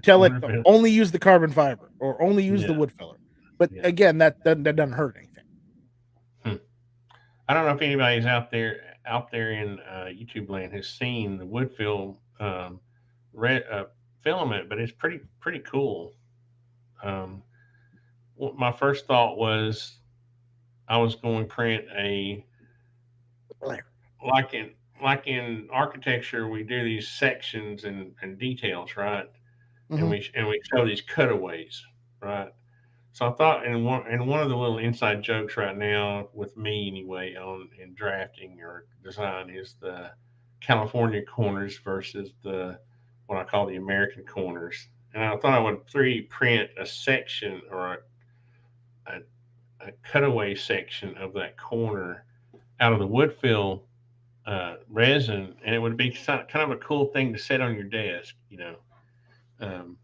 tell it Wood fill. only use the carbon fiber or only use the Yeah, wood filler. But yeah. again, that doesn't hurt anything. I don't know if anybody's out there in YouTube land has seen the wood fill red filament, but it's pretty cool. Um, my first thought was I was going to print a like in architecture we do these sections and details, right? And Mm-hmm. we show these cutaways, right? So I thought in one of the little inside jokes right now with me anyway on in drafting or design is the California corners versus the what I call the American corners. And I thought I would 3D print a section or a, a cutaway section of that corner out of the wood fill resin, and it would be kind of a cool thing to set on your desk. Um,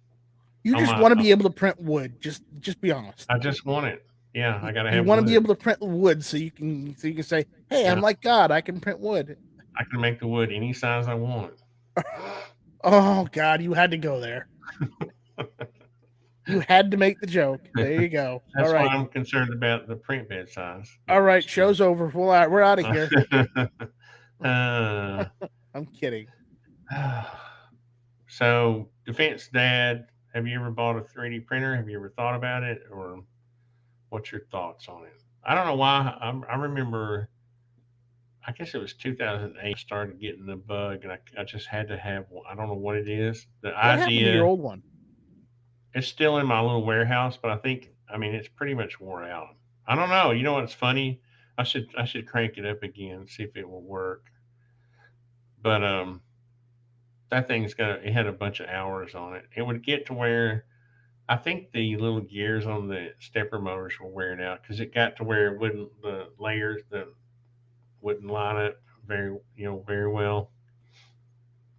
You on just my, want to be able to print wood. Just be honest. I just want it. Yeah, I gotta You have want to be wood. able to print wood so you can say, "Hey, Yeah, I'm like God. I can print wood." I can make the wood any size I want. Oh God, you had to go there. You had to make the joke. There you go. All That's why right. I'm concerned about the print bed size. All But right. still. Show's over. We're out of here. uh, I'm kidding. so, Defense Dad, have you ever bought a 3D printer? Have you ever thought about it, or what's your thoughts on it? I don't know why. I remember. I guess it was 2008. I started getting the bug, and I just had to have one. I don't know what it is. The What happened to your idea, old one? it's still in my little warehouse, but I mean, it's pretty much wore out. I don't know. You know what's funny? I should crank it up again, see if it will work. But that it had a bunch of hours on it. It would get to where I think the little gears on the stepper motors were wearing out because it got to where it wouldn't the layers that wouldn't line up very well.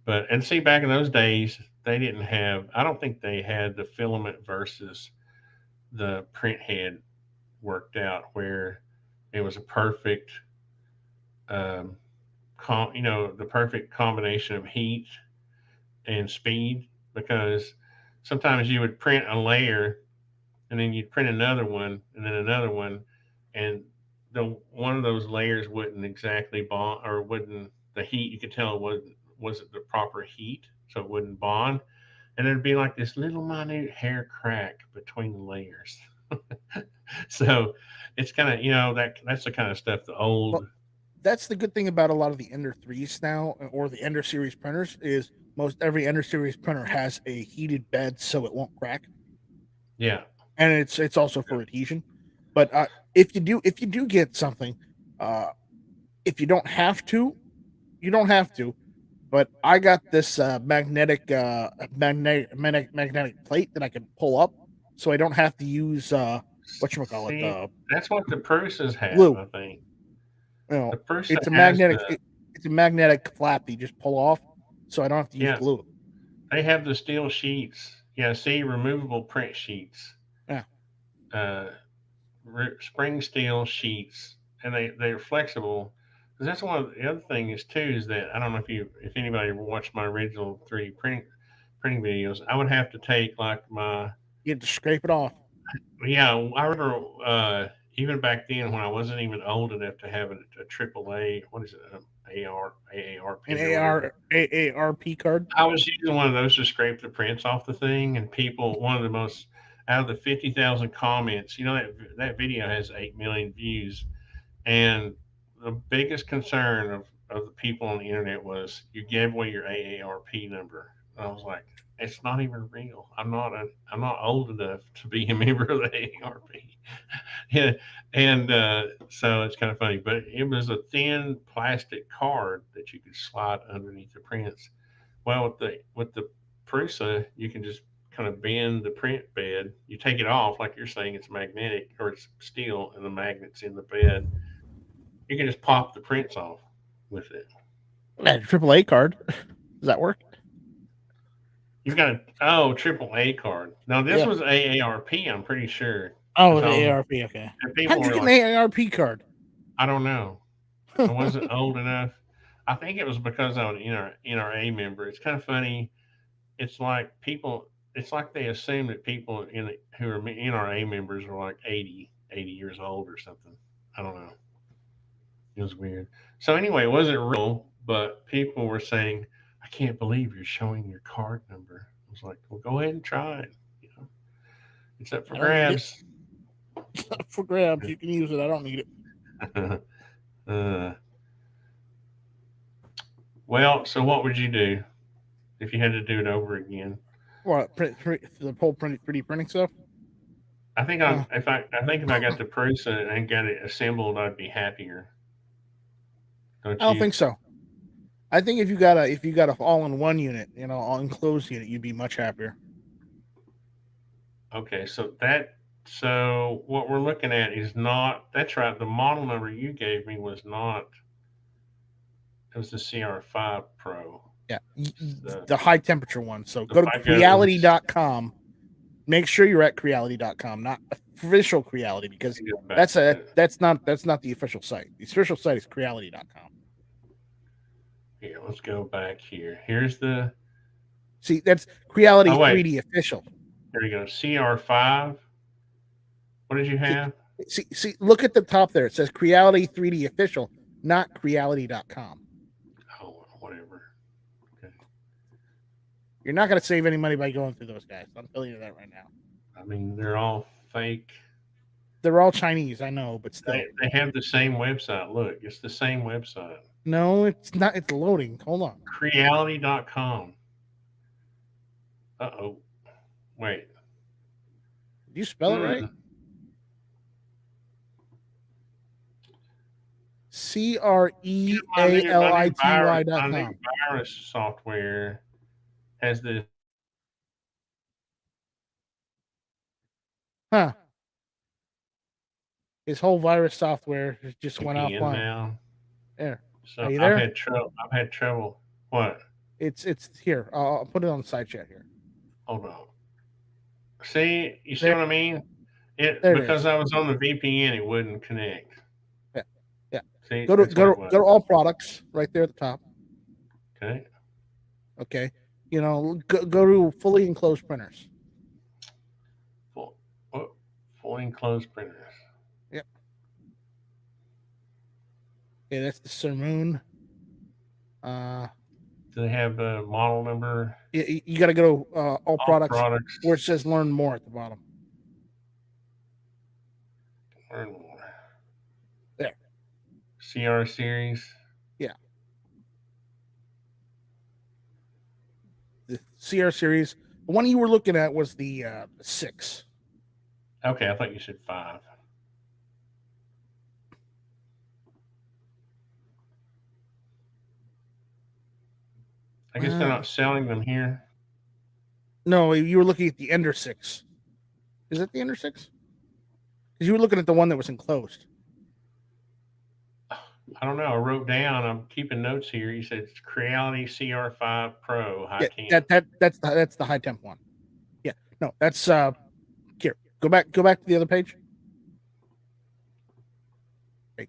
But and see, back in those days, they didn't have. I don't think they had the filament versus the print head worked out where it was a perfect, um, the perfect combination of heat and speed. Because sometimes you would print a layer and then you'd print another one and then another one, and the one of those layers wouldn't exactly bond or wouldn't the heat you could tell it wasn't the proper heat, so it wouldn't bond, and there'd be like this little minute hair crack between the layers. So it's kind of that's the kind of stuff the Well, old that's the good thing about a lot of the Ender 3s now, or the Ender series printers, is most every Ender series printer has a heated bed so it won't crack, yeah. and it's also for adhesion. But if you do get something, uh, if you don't have to, you don't have to. But I got this magnetic plate that I can pull up, so I don't have to use what you call it, See, that's what the Prusas have, glue. I think. You know, The Prusa it's a has magnetic. the It's a magnetic flap that you just pull off, so I don't have to use yeah, glue. they have the steel sheets. Yeah, see, removable print sheets. Yeah, Uh, spring steel sheets, and they're flexible. Because that's one of the other things too is that I don't know if anybody ever watched my original 3D printing videos. I would have to take like my you have to scrape it off. yeah. I remember even back then when I wasn't even old enough to have a AAA. What is it? An AARP or whatever. AARP card. I was using one of those to scrape the prints off the thing, and one of the most out of the 50,000 comments, that video has 8 million views, and the biggest concern of the people on the internet was you gave away your AARP number. I was like, it's not even real. I'm not old enough to be a member of the AARP. Yeah, and so it's kind of funny. But it was a thin plastic card that you could slide underneath the prints. Well, with the Prusa, you can just kind of bend the print bed. You take it off, like you're saying, it's magnetic or it's steel, and the magnet's in the bed. You can just pop the prints off with it. That AAA card. Does that work? You've got triple A card. Now this Yeah. was AARP, I'm pretty sure. Oh, 'Cause the I was, ARP. Okay. and How people did you were get an like, ARP card? I don't know. I wasn't old enough. I think it was because I was an NRA member. It's kind of funny. It's like people. It's like they assume that people who are NRA members are like 80 years old or something. I don't know. It was weird. So anyway, it wasn't real, but people were saying, "I can't believe you're showing your card number." I was like, "Well, go ahead and try it. You know, it's up for I don't need it. grabs." For grabs, you can use it. I don't need it. uh, well, so what would you do if you had to do it over again? What the whole 3D printing stuff? I think Uh, I think if I got the Prusa and got it assembled, I'd be happier. I Don't don't you? think so. I think if you got a all in one unit, all enclosed unit, you'd be much happier. Okay, so what we're looking at is not. That's right. The model number you gave me was not. It was the Cr5 Pro. Yeah, The the high temperature one. So the go to 5 gallons. creality.com. Make sure you're at creality.com, not official Creality, because Back to that's not the official site. The official site is creality.com. here. Let's go back here. Here's the. See, that's Creality Oh wait, 3D official. here we go. Cr5. What did you have? See, look at the top there. It says Creality 3D official, not creality.com. Oh, whatever. Okay. You're not going to save any money by going through those guys. I'm telling you that right now. I mean, they're all fake. They're all Chinese, I know, but still. They have the same website. Look, it's the same website. No, it's not. It's loading. Hold on. Creality.com. Uh-oh. Wait. Did you spell it right? CREALITY.com. My new virus software has this. Huh. His whole virus software just went offline. Now. There. So Are you there? I've had trouble. What? It's here. I'll put it on the side chat here. Hold on. See, you see There. what I mean? Because I was on the VPN, it wouldn't connect. Yeah. See, go to all products right there at the top. Okay. Okay. Go to fully enclosed printers. Fully enclosed printers. Yep. Okay, that's the Sirmoon. Do they have the model number? You got to go to all products where it says "Learn More" at the bottom. Learn more. There. CR series. Yeah. The CR series. The one you were looking at was the 6. Okay, I thought you said 5. I guess they're not selling them here. No, you were looking at the Ender 6. Is it the Ender 6? Because you were looking at the one that was enclosed. I don't know. I wrote down. I'm keeping notes here. You said it's Creality Cr5 Pro high temp. That's the high temp one. Yeah. No, that's here. Go back to the other page. Okay.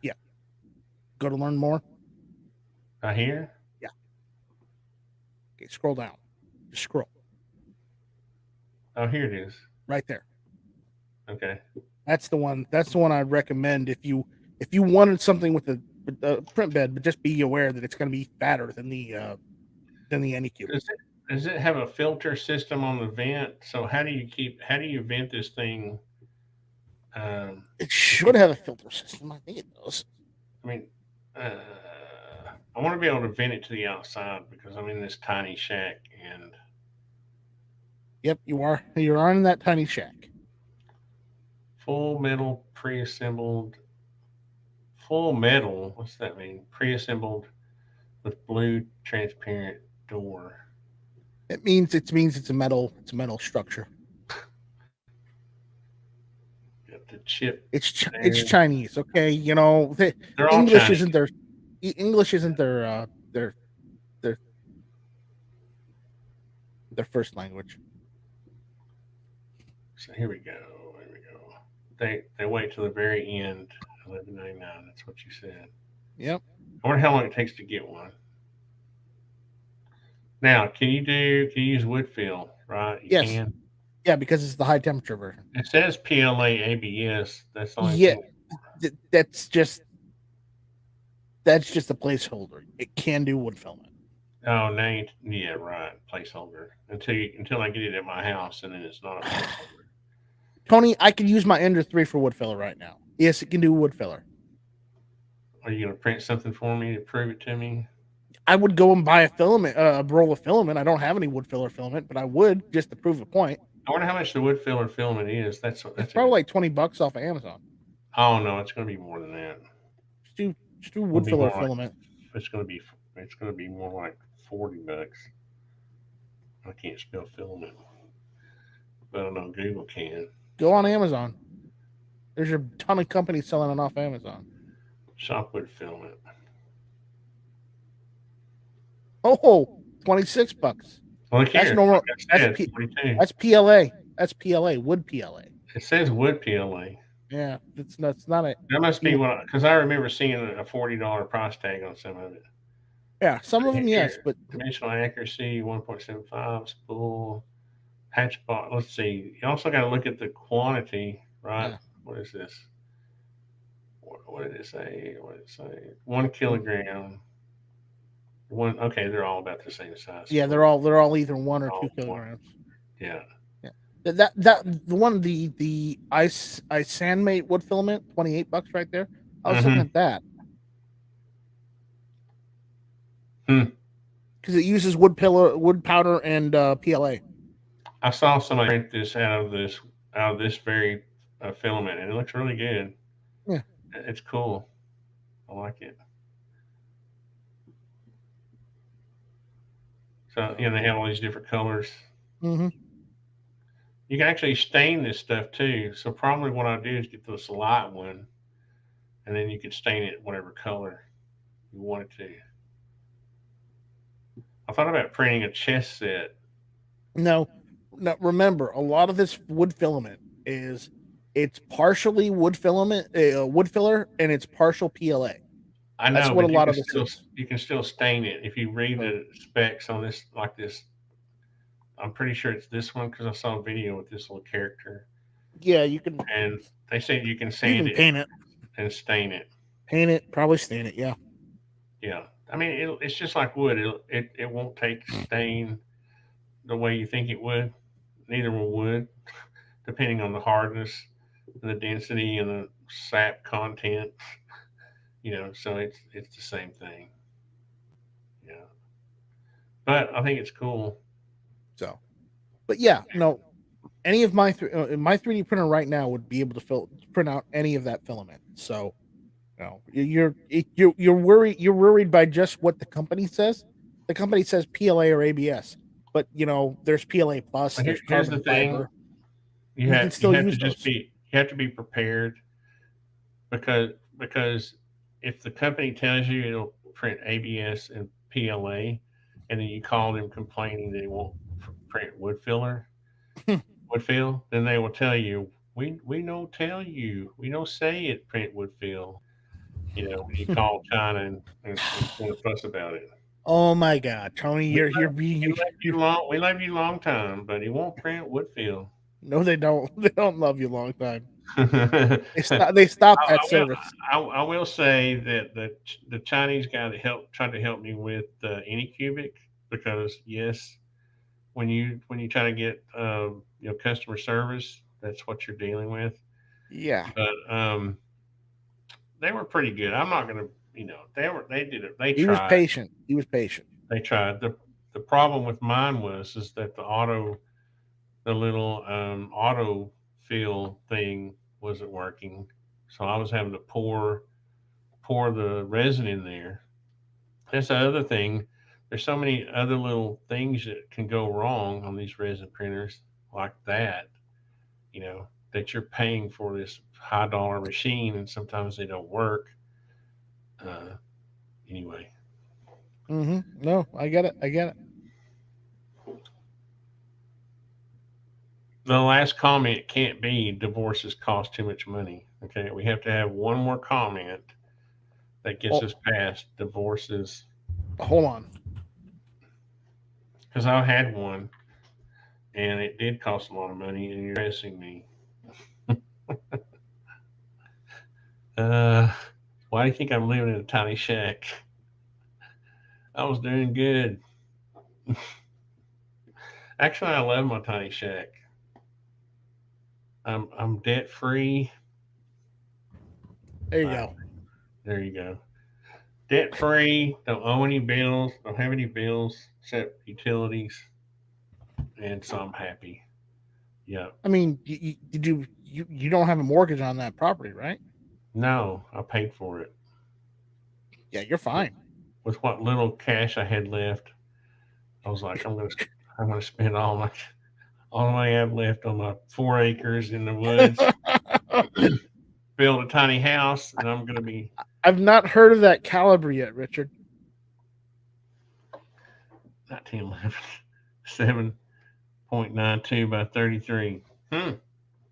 Yeah. Go to learn more. Right here? Yeah. Okay, scroll down. Just scroll. Oh, here it is. Right there. Okay. That's the one I'd recommend if you wanted something with a print bed, but just be aware that it's going to be fatter than the AnyCubic. Does it have a filter system on the vent? So how do you vent this thing? It should have a filter system. I think it does. I mean, I want to be able to vent it to the outside because I'm in this tiny shack and Yep, you are. You're in that tiny shack. Full metal pre-assembled. Full metal. What's that mean? Pre-assembled with blue transparent door. It means it's a metal structure. Got the chip. It's There. Chinese, okay? You know, They're all English Chinese. isn't their English isn't their their first language. So here we go. Here we go. They wait till the very end. 11.99. That's what you said. Yep. I wonder how long it takes to get one. Now, can you use wood fill? Right? You Yes. can. Yeah, because it's the high temperature version. It says PLA ABS. That's the only Yeah, thing. that's just a placeholder. It can do wood filament. Oh, no, yeah, right. Placeholder until I get it at my house, and then it's not a placeholder. Tony, I could use my Ender 3 for wood filler right now. Yes, it can do wood filler. Are you going to print something for me to prove it to me? I would go and buy a roll of filament. I don't have any wood filler filament, but I would just to prove a point. I wonder how much the wood filler filament is. That's probably like $20 off of Amazon. Oh no, it's going to be more than that. Just do wood filler filament. It's going to be more like $40. I can't spell filament, but I know Google can. Go on Amazon. There's a ton of companies selling it off Amazon. Shop wood filament. Oh, $26. Well, that's normal. That's PLA. That's PLA. Wood PLA. It says wood PLA. Yeah, it's not it. That must be what, because I remember seeing a $40 price tag on some of it. Yeah, some of them, yes, but dimensional accuracy 1.75 spool patch box. Let's see. You also got to look at the quantity, right? Yeah. What is this? What did it say? 1 kilogram. One. Okay, they're all about the same size. Yeah, they're all either 1 or 2 kilograms. Yeah. That the one the ice sandmate wood filament, $28 right there. I was looking at that. Because it uses wood powder, and PLA. I saw somebody print this out of this very filament, and it looks really good. Yeah, it's cool. I like it. So they have all these different colors. Mm-hmm. You can actually stain this stuff too. So probably what I'll do is get this light one, and then you can stain it whatever color you want it to. I thought about printing a chess set. No, remember, a lot of this wood filament it's partially wood filament, wood filler, and it's partial PLA. I know. That's what a lot of this is. You can still stain it if you read the specs on this, like this. I'm pretty sure it's this one because I saw a video with this little character. Yeah, you can. And they said you can sand it, paint it, and stain it. Paint it, probably stain it. Yeah. Yeah, I mean it's just like wood. It won't take stain the way you think it would. Neither will wood, depending on the hardness and the density and the sap content. So it's the same thing. Yeah, but I think it's cool. So, but yeah, no, any of my 3D printer right now would be able to print out any of that filament. So, you're worried by just what the company says. The company says PLA or ABS, but there's PLA plus. Here's the thing: fiber. You have to be prepared because if the company tells you it'll print ABS and PLA, and then you call them complaining they won't print wood fill, then they will tell you we don't tell you, we don't say it print wood fill. When you call China and fuss about it. Oh my God, Tony, we love you long time, but he won't print wood fill. No, they don't. They don't love you long time. They stopped that service. I will say that the Chinese guy that tried to help me with AnyCubic, because yes, when you try to get customer service, that's what you're dealing with. Yeah. But they were pretty good. I'm not gonna they did it. He was patient. He was patient. They tried. The problem with mine is that the auto the little auto fill thing wasn't working, so I was having to pour the resin in there. That's the other thing. There's so many other little things that can go wrong on these resin printers like that, that you're paying for this high dollar machine and sometimes they don't work. Uh, anyway, No, I get it. I get it. the last comment can't be divorces cost too much money. Okay, we have to have one more comment that gets Oh, us past divorces hold on. because I had one and it did cost a lot of money and you're pressing me. Uh, why do you think I'm living in a tiny shack? I was doing good. Actually, I love my tiny shack. I'm debt free. There you Wow, go. there you go. Debt free. Don't owe any bills. Don't have any bills except utilities, and so I'm happy. Yeah. I mean, did you don't have a mortgage on that property, right? No, I paid for it Yeah, you're fine. with what little cash I had left. I was like, I'm gonna spend all I have left on my 4 acres in the woods, build a tiny house, and I'm gonna be I've not heard of that caliber yet, Richard. 1911, 7.92 by 33.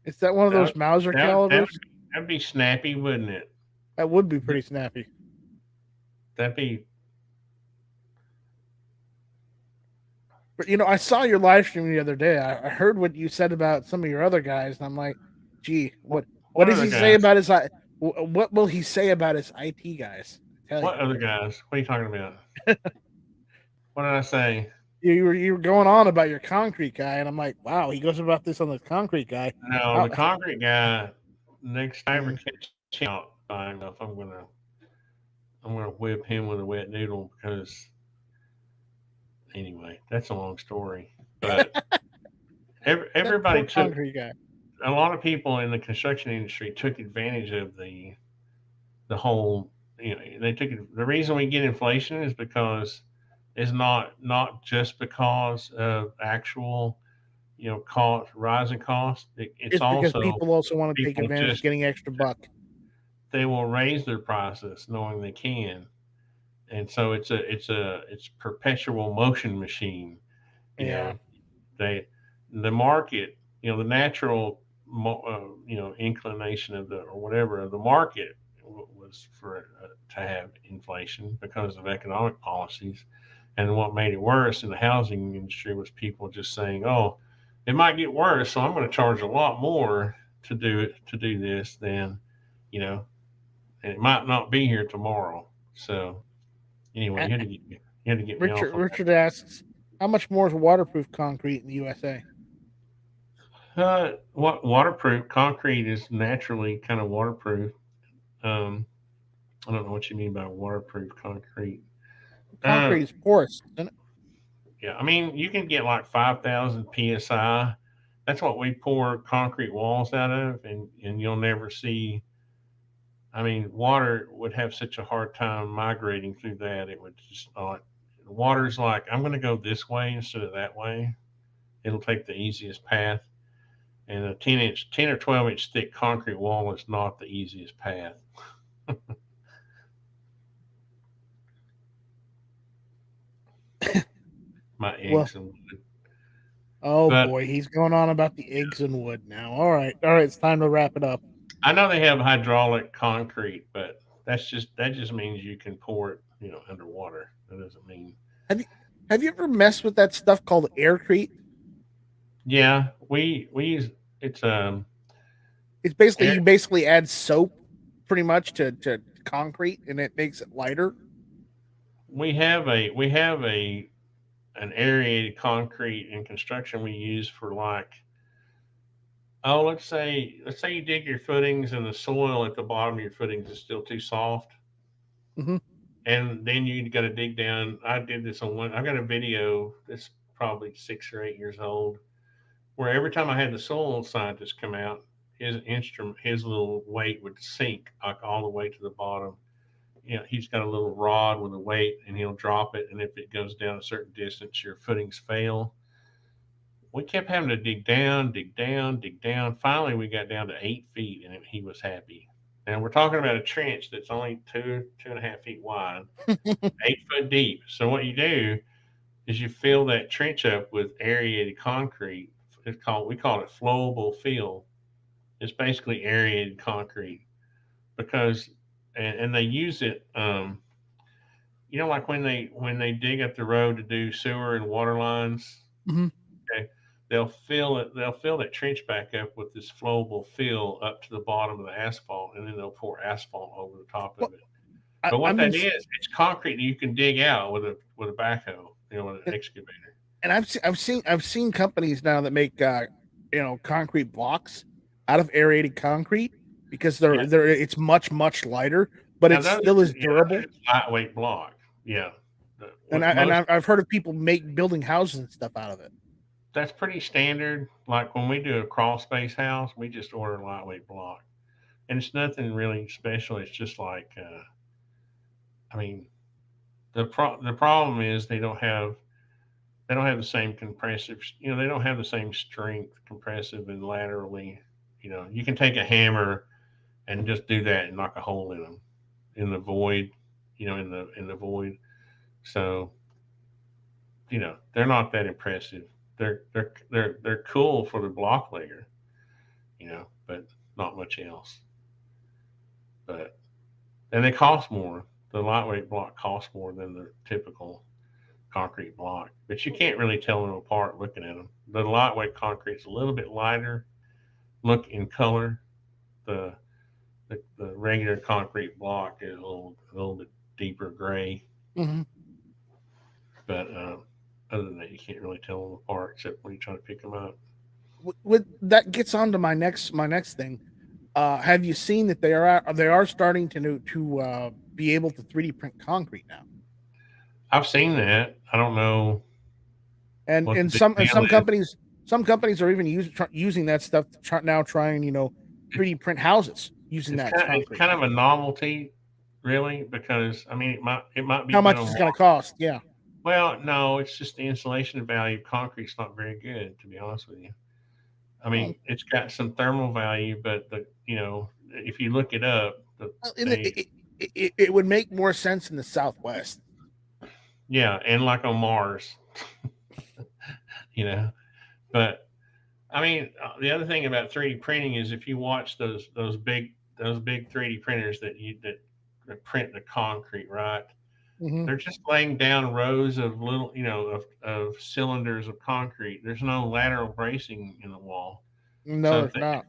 Is that one of That those Mauser that calibers? that'd be snappy, wouldn't it? That would be pretty snappy. That'd be But I saw your live stream the other day. I heard what you said about some of your other guys, and I'm like, gee, what what does other he say guys? about his what will he say about his IT guys? I tell What you. other guys? What are you talking about? What did I say? You were going on about your concrete guy, and I'm like, wow, he goes about this on the concrete guy. No, How, the concrete guy. Next time I ever mm, catch him out by enough, I'm gonna whip him with a wet noodle because anyway, that's a long story. But that everybody poor took concrete guy. a lot of people in the construction industry took advantage of the whole. They took it. The reason we get inflation is because it's not just because of actual cost rising cost. It's It's because also people also want to take people advantage of just getting extra buck. they will raise their prices knowing they can, and so it's perpetual motion machine. You Yeah, know, they the market, the natural inclination of the or whatever of the market was for to have inflation because of economic policies. And what made it worse in the housing industry was people just saying, "Oh, it might get worse, so I'm going to charge a lot more to do this than, you know, and it might not be here tomorrow." So anyway, A- you had to get me off Richard of Richard asks, how much more is waterproof concrete in the USA? that. What waterproof concrete is naturally kind of waterproof. Um, I don't know what you mean by waterproof concrete. Uh, Concrete is porous, isn't it? yeah, I mean you can get like 5,000 psi. That's what we pour concrete walls out of, and you'll never see. I mean, water would have such a hard time migrating through that. It would just not. Water's like, I'm going to go this way instead of that way. It'll take the easiest path. And a 10 or 12-inch thick concrete wall is not the easiest path. My Well, eggs and wood. oh But boy, he's going on about the eggs and wood now. All right, it's time to wrap it up. I know they have hydraulic concrete, but that just means you can pour it, underwater. That doesn't mean. Have you have you ever messed with that stuff called aircrete? Yeah, we use it's It's basically air, you basically add soap pretty much to concrete and it makes it lighter. we have an aerated concrete in construction we use for like, oh, let's say you dig your footings and the soil at the bottom of your footings is still too soft, Hmm. and then you got to dig down. I did this on one. I got a video that's probably 6 or 8 years old where every time I had the soil scientist come out, his little weight would sink like all the way to the bottom. He's got a little rod with a weight, and he'll drop it, and if it goes down a certain distance, your footings fail. We kept having to dig down, dig down, dig down. Finally, we got down to 8 feet, and he was happy. And we're talking about a trench that's only 2.5 feet wide, 8 foot deep. So what you do is you fill that trench up with aerated concrete. We call it flowable fill. It's basically aerated concrete because, and they use it. Like when they dig up the road to do sewer and water lines. Mm-hmm. Okay, they'll fill it. They'll fill that trench back up with this flowable fill up to the bottom of the asphalt, and then they'll pour asphalt over the top of it. But what that is, it's concrete that you can dig out with a backhoe, with an excavator. And I've seen companies now that make concrete blocks out of aerated concrete because it's much lighter, but it still is durable. It's lightweight block. Yeah. And I've heard of people building houses and stuff out of it. That's pretty standard. Like when we do a crawl space house, we just order a lightweight block, and it's nothing really special. It's just like, the problem is they don't have the same compressive. They don't have the same strength, compressive and laterally. You can take a hammer and just do that and knock a hole in them, in the void. In the void. So, they're not that impressive. They're cool for the block layer, but not much else. And they cost more. The lightweight block costs more than the typical concrete block, but you can't really tell them apart looking at them. The lightweight concrete's a little bit lighter look in color. The regular concrete block is a little bit deeper gray. Mm-hmm. But other than that, you can't really tell them apart except when you try to pick them up. That gets on to my next thing. Have you seen that they are starting to be able to 3D print concrete now? I've seen that. I don't know. And some companies are even using that stuff trying 3D print houses using that concrete. It's kind of a novelty, really, because it might be how much it's going to cost. Yeah. Well, no, it's just the insulation value of concrete's not very good, to be honest with you. It's got some thermal value, but if you look it up, it would make more sense in the Southwest. Yeah, and like on Mars, But the other thing about 3D printing is if you watch those big 3D printers that print the concrete, right? Mm-hmm. They're just laying down rows of little, of cylinders of concrete. There's no lateral bracing in the wall. No, there's not.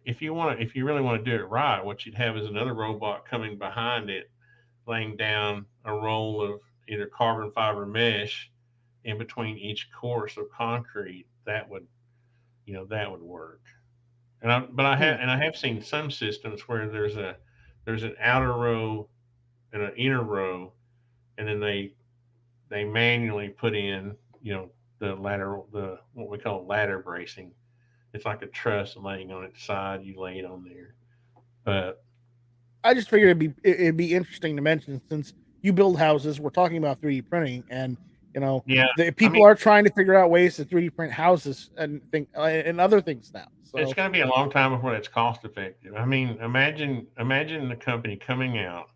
If you really want to do it right, what you'd have is another robot coming behind it, laying down a roll of either carbon fiber mesh in between each course of concrete. That would work. I have seen some systems where there's an outer row and an inner row, and then they manually put in what we call ladder bracing. It's like a truss laying on its side. You lay it on there. But I just figured it'd be interesting to mention, since you build houses, we're talking about 3D printing, and people are trying to figure out ways to 3D print houses and other things now. So it's going to be a long time before it's cost effective. Imagine the company coming out,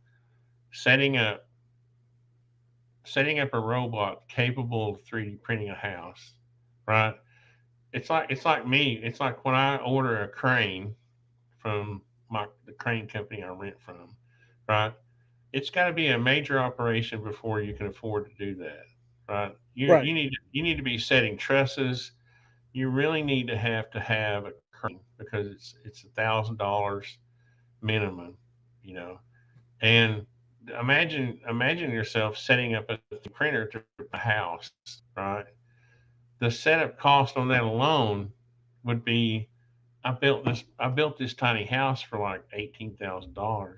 setting up a robot capable of 3D printing a house, right? It's like me. It's like when I order a crane from the crane company I rent from, right? It's got to be a major operation before you can afford to do that, right? You need to be setting trusses. You really need to have a crane because it's $1,000 minimum, And imagine yourself setting up a printer to a house, right? The setup cost on that alone would be, I built this tiny house for like $18,000.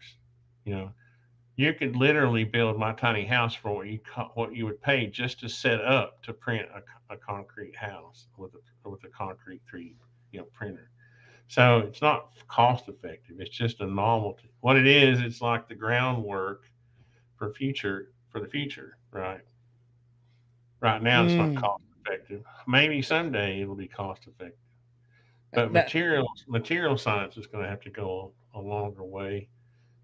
You could literally build my tiny house for what you would pay just to set up to print a concrete house with a concrete 3D printer. So it's not cost effective. It's just a novelty. What it is, it's like the groundwork for the future, right? Right now, it's not Mm. cost effective. Maybe someday it'll be cost effective. But That, material science is going to have to go a longer way,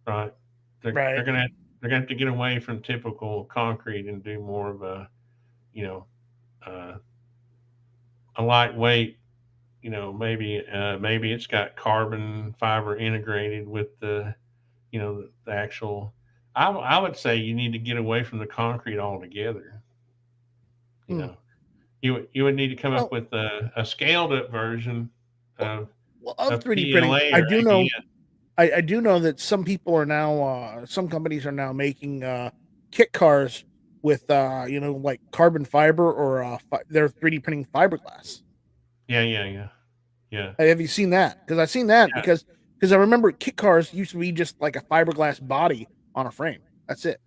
right? They're right. going to they're going to have to get away from typical concrete and do more of you know uh, a lightweight. Maybe it's got carbon fiber integrated with the actual. I would say you need to get away from the concrete altogether. You Hmm. know, you would need to come up Well, with a scaled up version well, of well, of 3D printing, PLA I or do know. ABS. I do know that some people are now, some companies are now making kit cars with, like carbon fiber or they're 3D printing fiberglass. Yeah, yeah, yeah, yeah, Have you seen that? Because I've seen that yeah, because I remember kit cars used to be just like a fiberglass body on a frame. That's it.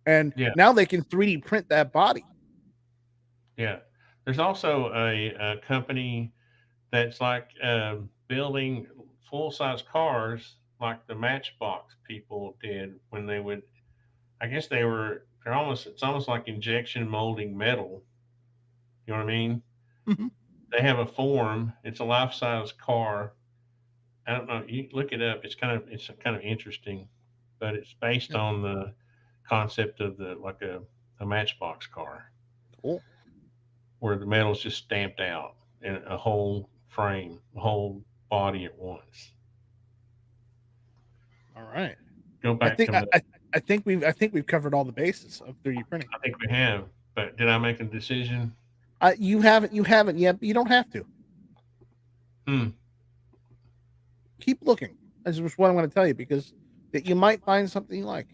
And yeah, now they can 3D print that body. yeah. There's also a company that's like building full size cars like the Matchbox people did when they would. I guess they're almost. It's almost like injection molding metal. You know what I mean? Mhm. They have a form. It's a life size car. I don't know. You look it up. It's kind of interesting, but it's based Yeah, on the concept of a Matchbox car cool. where the metal's just stamped out in a whole frame, a whole body at once. All right. Go I back think to I, my. I, I think we've covered all the bases of 3D printing. I think we have, but did I make a decision? You haven't yet. But you don't have to. Hmm. Keep looking. This is what I'm going to tell you because that you might find something you like.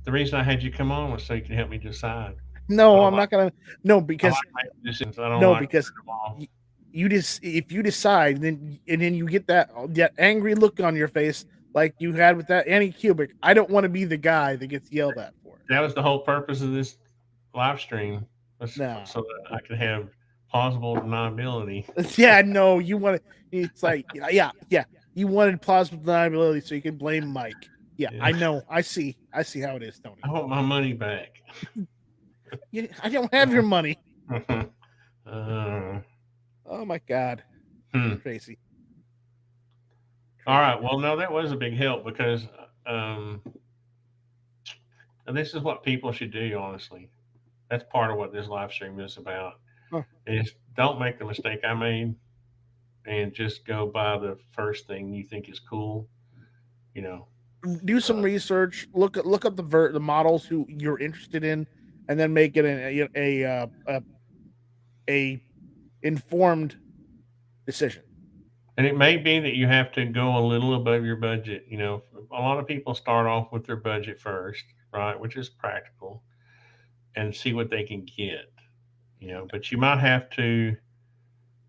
The reason I had you come on was so you can help me decide. I No, don't I'm like not gonna. No, I because like making decisions. I don't no, like because putting them off. you, you just if you decide, then you get that angry look on your face like you had with that AnyCubic. I don't want to be the guy that gets yelled at for That was the whole purpose of this live stream, it. was No. so that I could have plausible deniability. Yeah, no, you want to. It's like yeah. You wanted plausible deniability so you can blame Mike. Yeah, Yeah. I know. I see how it is, Tony. I want my money back. Yeah, I don't have your money. uh, Oh my god, hmm. Tracy. All Tracy. right. Well, no, that was a big help because um, and this is what people should do. Honestly, that's part of what this live stream is about. Huh. Is don't make the mistake I made and just go buy the first thing you think is cool. You know, Do some uh, research. Look up the models who you're interested in, and then make it a informed decision. and it may be that you have to go a little above your budget. A lot of people start off with their budget first, right, which is practical, and see what they can get. But you might have to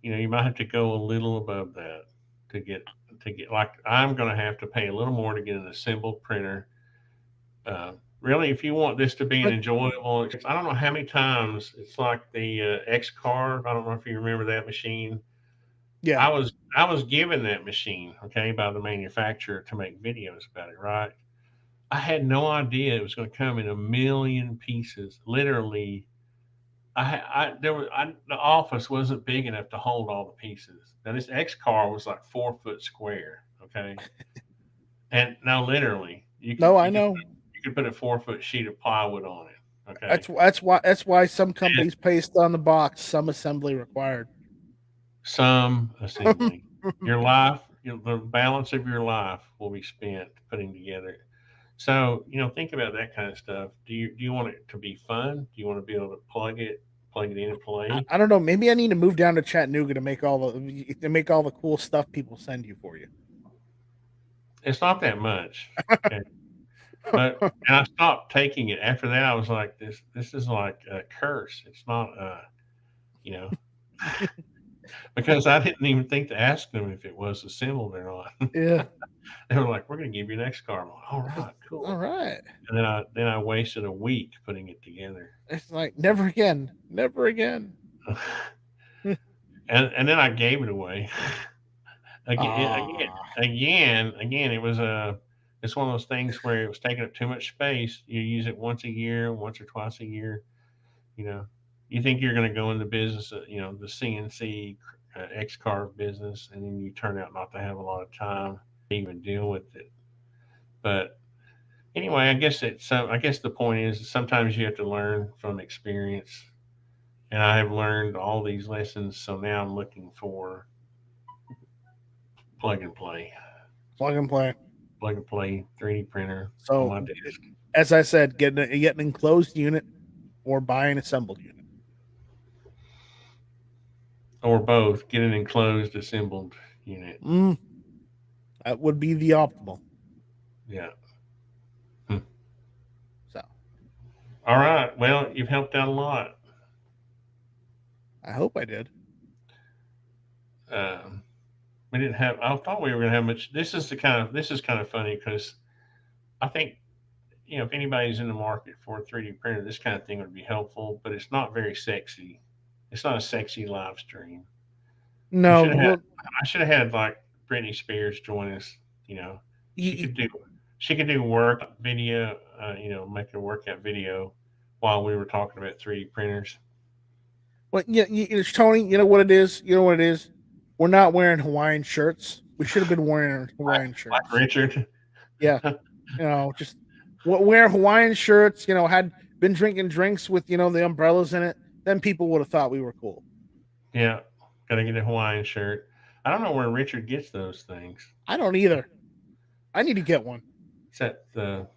go a little above that to get like I'm going to have to pay a little more to get an assembled printer. Really, if you want this to be an But enjoyable, I don't know how many times it's like the X-Carve. I don't know if you remember that machine. yeah, I was given that machine, okay, by the manufacturer to make videos about it, right? I had no idea it was going to come in a million pieces. Literally, the office wasn't big enough to hold all the pieces. Now this X car was like 4 foot square, okay, and now literally you could no, I you could know. you could put a 4 foot sheet of plywood on it, okay. That's why some And companies paste on the box some assembly required. some assembly. The balance of your life will be spent putting together. So, think about that kind of stuff. Do you want it to be fun? Do you want to be able to plug it in and play? I don't know. Maybe I need to move down to Chattanooga to make all the cool stuff people send you for you. It's not that much. Okay. And I stopped taking it. After that, I was like, this is like a curse. It's not, you know, because I didn't even think to ask them if it was assembled or not. Yeah. They were like, "We're going to give you an X car." I'm like, "All right, All cool." right. And then I wasted a week putting it together. It's like never again. Never again. And then I gave it away. Ah. Again, it's one of those things where it was taking up too much space. You use it once a year, once or twice a year. You know, you think you're going to go into business, the CNC X carve business, and then you turn out not to have a lot of time to even deal with it. But anyway, I guess the point is sometimes you have to learn from experience, and I have learned all these lessons. So now I'm looking for plug and play, Plug and play. 3D printer on So, my desk, as I said, get an enclosed unit or buy an assembled unit. or both. Get an enclosed assembled unit. Mm, that would be the optimal. Yeah. Hmm. So, All right. Well, you've helped out a lot. I hope I did. Um, we didn't have. I thought we were going to have much. This is kind of funny because I think if anybody's in the market for a 3D printer, this kind of thing would be helpful. But it's not very sexy. It's not a sexy live stream. We No, should have had. well, I should have had like Britney Spears join us. She you, could do. She could do work video. Make a workout video while we were talking about 3D printers. well, yeah, Tony. You know what it is. You know what it is. We're not wearing Hawaiian shirts. We should have been wearing Hawaiian Like shirts. Richard. Yeah, just wear Hawaiian shirts. Had been drinking drinks with the umbrellas in it. Then people would have thought we were cool. Yeah, got to get a Hawaiian shirt. I don't know where Richard gets those things. I don't either. I need to get one. It's at the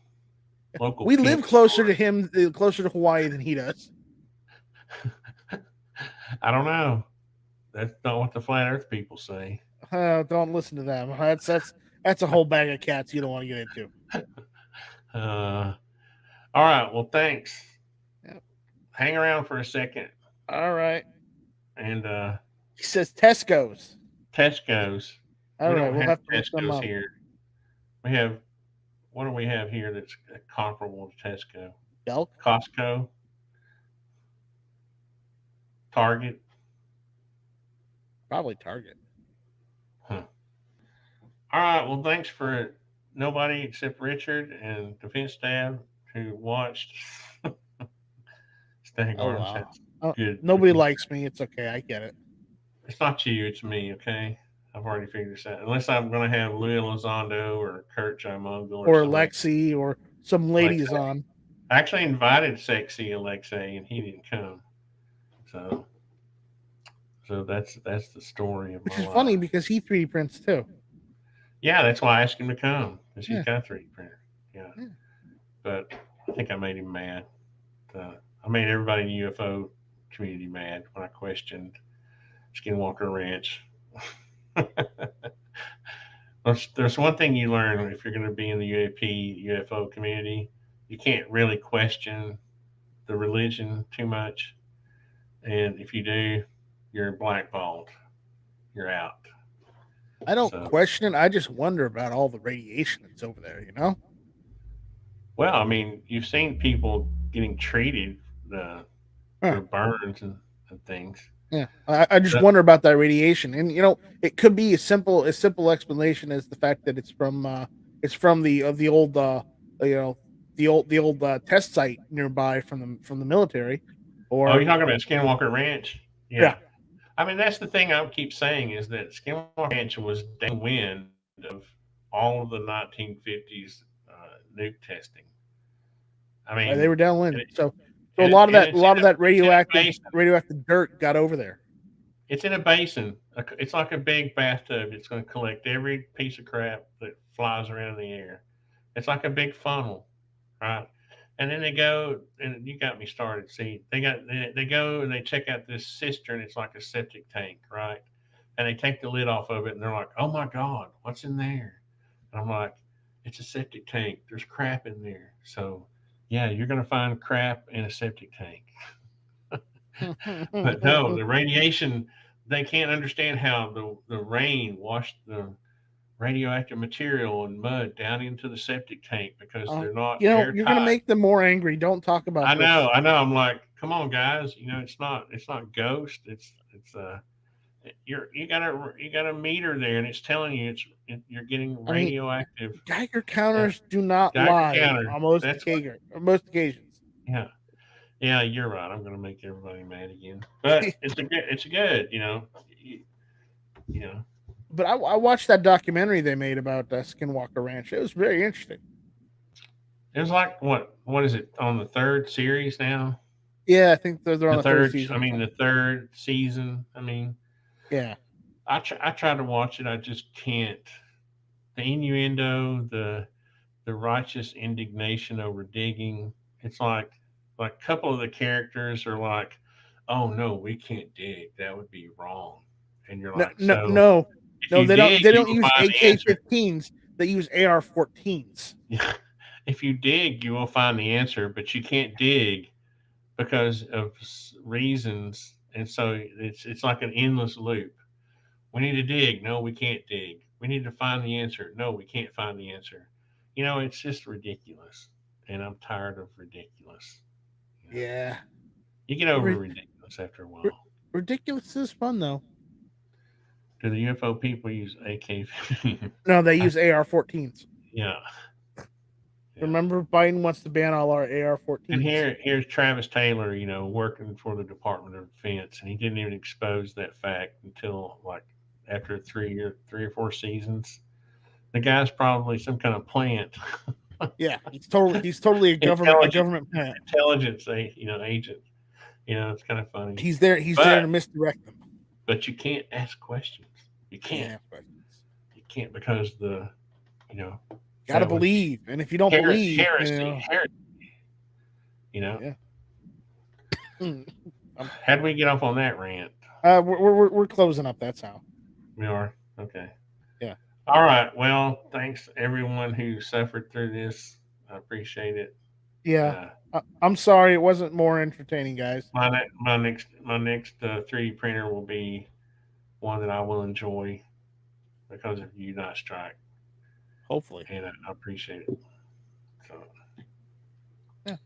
local. We live pimp closer store. to him, closer to Hawaii than he does. I don't know. That's not what the flat Earth people say. Don't listen to them. That's a whole bag of cats you don't want to get into. All right. Well, thanks. Yep. Hang around for a second. All right. And He says Tesco's. Tesco's. All We right, don't we'll have to look them Tesco's up. here. We have. What do we have here that's comparable to Tesco? Belk, Costco, Target. probably Target. Huh. All right. Well, thanks for nobody except Richard and Defense Stab who watched Stag Oh Arms. wow. That's good. Nobody likes me. It's okay. I get it. It's not you, it's me, okay? I've already figured this out. Unless I'm going to have Louis Elizondo or Kurt Jaimungal Or somebody Lexi or some like ladies that. on. I actually invited Sexy Alexei and he didn't come. So that's the story of Which my is life. funny because he 3D prints too. Yeah, that's why I asked him to come because he's Yeah. got a 3D printer. Yeah. Yeah. But I think I made him mad. I made everybody in the UFO community mad when I questioned Skinwalker Ranch. There's one thing you learn if you're going to be in the UFO community. You can't really question the religion too much. And if you do, you're blackballed. You're out. I don't So, question it. I just wonder about all the radiation that's over there. well, I mean, you've seen people getting treated for burns and things. Yeah, I just wonder about that radiation, and it could be a simple explanation as the fact that it's from the old the old test site nearby from the military, or Oh, you're talking about Skinwalker Ranch? Yeah. I mean, that's the thing I keep saying is that Skinwalker Ranch was downwind of all of the 1950s nuke testing. I mean, they were downwind. So a and lot of it's that in a radioactive dirt got over there. It's in a basin. It's like a big bathtub. It's going to collect every piece of crap that flies around in the air. It's like a big funnel, right? And then they go, and you got me started. See, they go and they check out this cistern. It's like a septic tank, right? And they take the lid off of it, and they're like, "Oh my God, what's in there?" And I'm like, "It's a septic tank. There's crap in there." So, yeah, you're going to find crap in a septic tank. But no, the radiation they can't understand how the rain washed the radioactive material and mud down into the septic tank because they're not You're going to airtight. make them more angry. Don't talk about I this. know. I'm like, come on, guys. It's not ghost. It's you got a meter there, and it's telling you you're getting radioactive. Geiger counters do not Geiger lie counter. on most That's most occasions. Yeah. Yeah, you're right. I'm going to make everybody mad again, but it's good. You know. But I watched that documentary they made about Skinwalker Ranch. It was very interesting. It was like what is it on the third series now? Yeah, I think they're on the third season. I mean, the third season. I mean, yeah. I try to watch it. I just can't. The innuendo, the righteous indignation over digging. It's like a couple of the characters are like, "Oh no, we can't dig. That would be wrong." And you're like, no. They don't use AK-15s. They use AR-14s. If you dig, you will find the answer, but you can't dig because of reasons, and so it's like an endless loop. We need to dig. No, we can't dig. We need to find the answer. No, we can't find the answer. It's just ridiculous, and I'm tired of ridiculous. Yeah, you get over ridiculous after a while. Ridiculous is fun though. Do the UFO people use AK-15? No, they use AR-14s. Yeah. Remember, Biden wants to ban all our AR-14s. And here's Travis Taylor, working for the Department of Defense, and he didn't even expose that fact until like after 3 or 4 seasons. The guy's probably some kind of plant. Yeah, he's totally a government plant. Intelligence, agent. It's kind of funny. He's there to misdirect them. But you can't ask questions. You can't. You can't because gotta believe, and if you don't believe, heresy. Yeah. How'd we get off on that rant? We're closing up. That's how we are. Okay. Yeah. All right. Well, thanks everyone who suffered through this. I appreciate it. Yeah. I'm sorry it wasn't more entertaining, guys. My next 3D printer will be one that I will enjoy because of you, NightStryke. Hopefully. And I appreciate it. So. Yeah.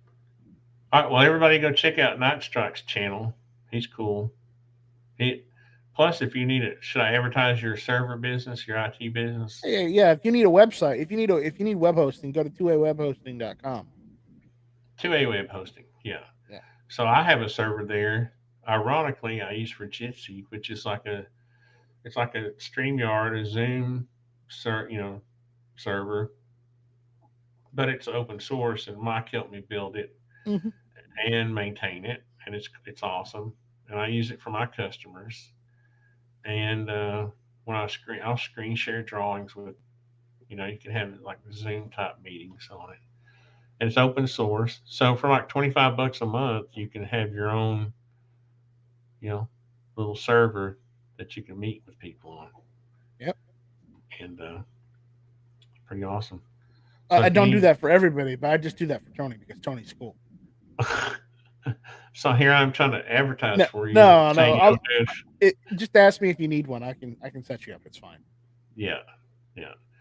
All right. Well, everybody go check out NightStrike's channel. He's cool. Plus, if you need it, should I advertise your server business, your IT business? Yeah. If you need a website, if you need web hosting, go to 2awebhosting.com. 2A Web Hosting. Yeah. So I have a server there. Ironically, I use for Jitsi, which is like a StreamYard, a Zoom, server, but it's open source, and Mike helped me build it and maintain it, and it's awesome, and I use it for my customers. And when I'll screen share drawings with, you can have like Zoom type meetings on it, and it's open source. So for like $25 a month, you can have your own, little server that you can meet with people on. Yep. And pretty awesome. So I don't do that for everybody, but I just do that for Tony because Tony's cool. So here I'm trying to advertise for you. No. Just ask me if you need one. I can set you up. It's fine. Yeah.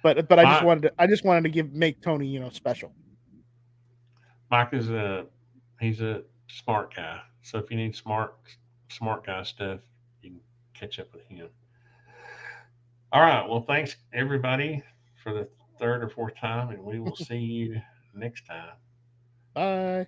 But I just wanted to make Tony special. Mike is he's a smart guy. So if you need smart guy stuff, you can catch up with him. All right. Well, thanks everybody for the third or fourth time, and we will see you next time. Bye.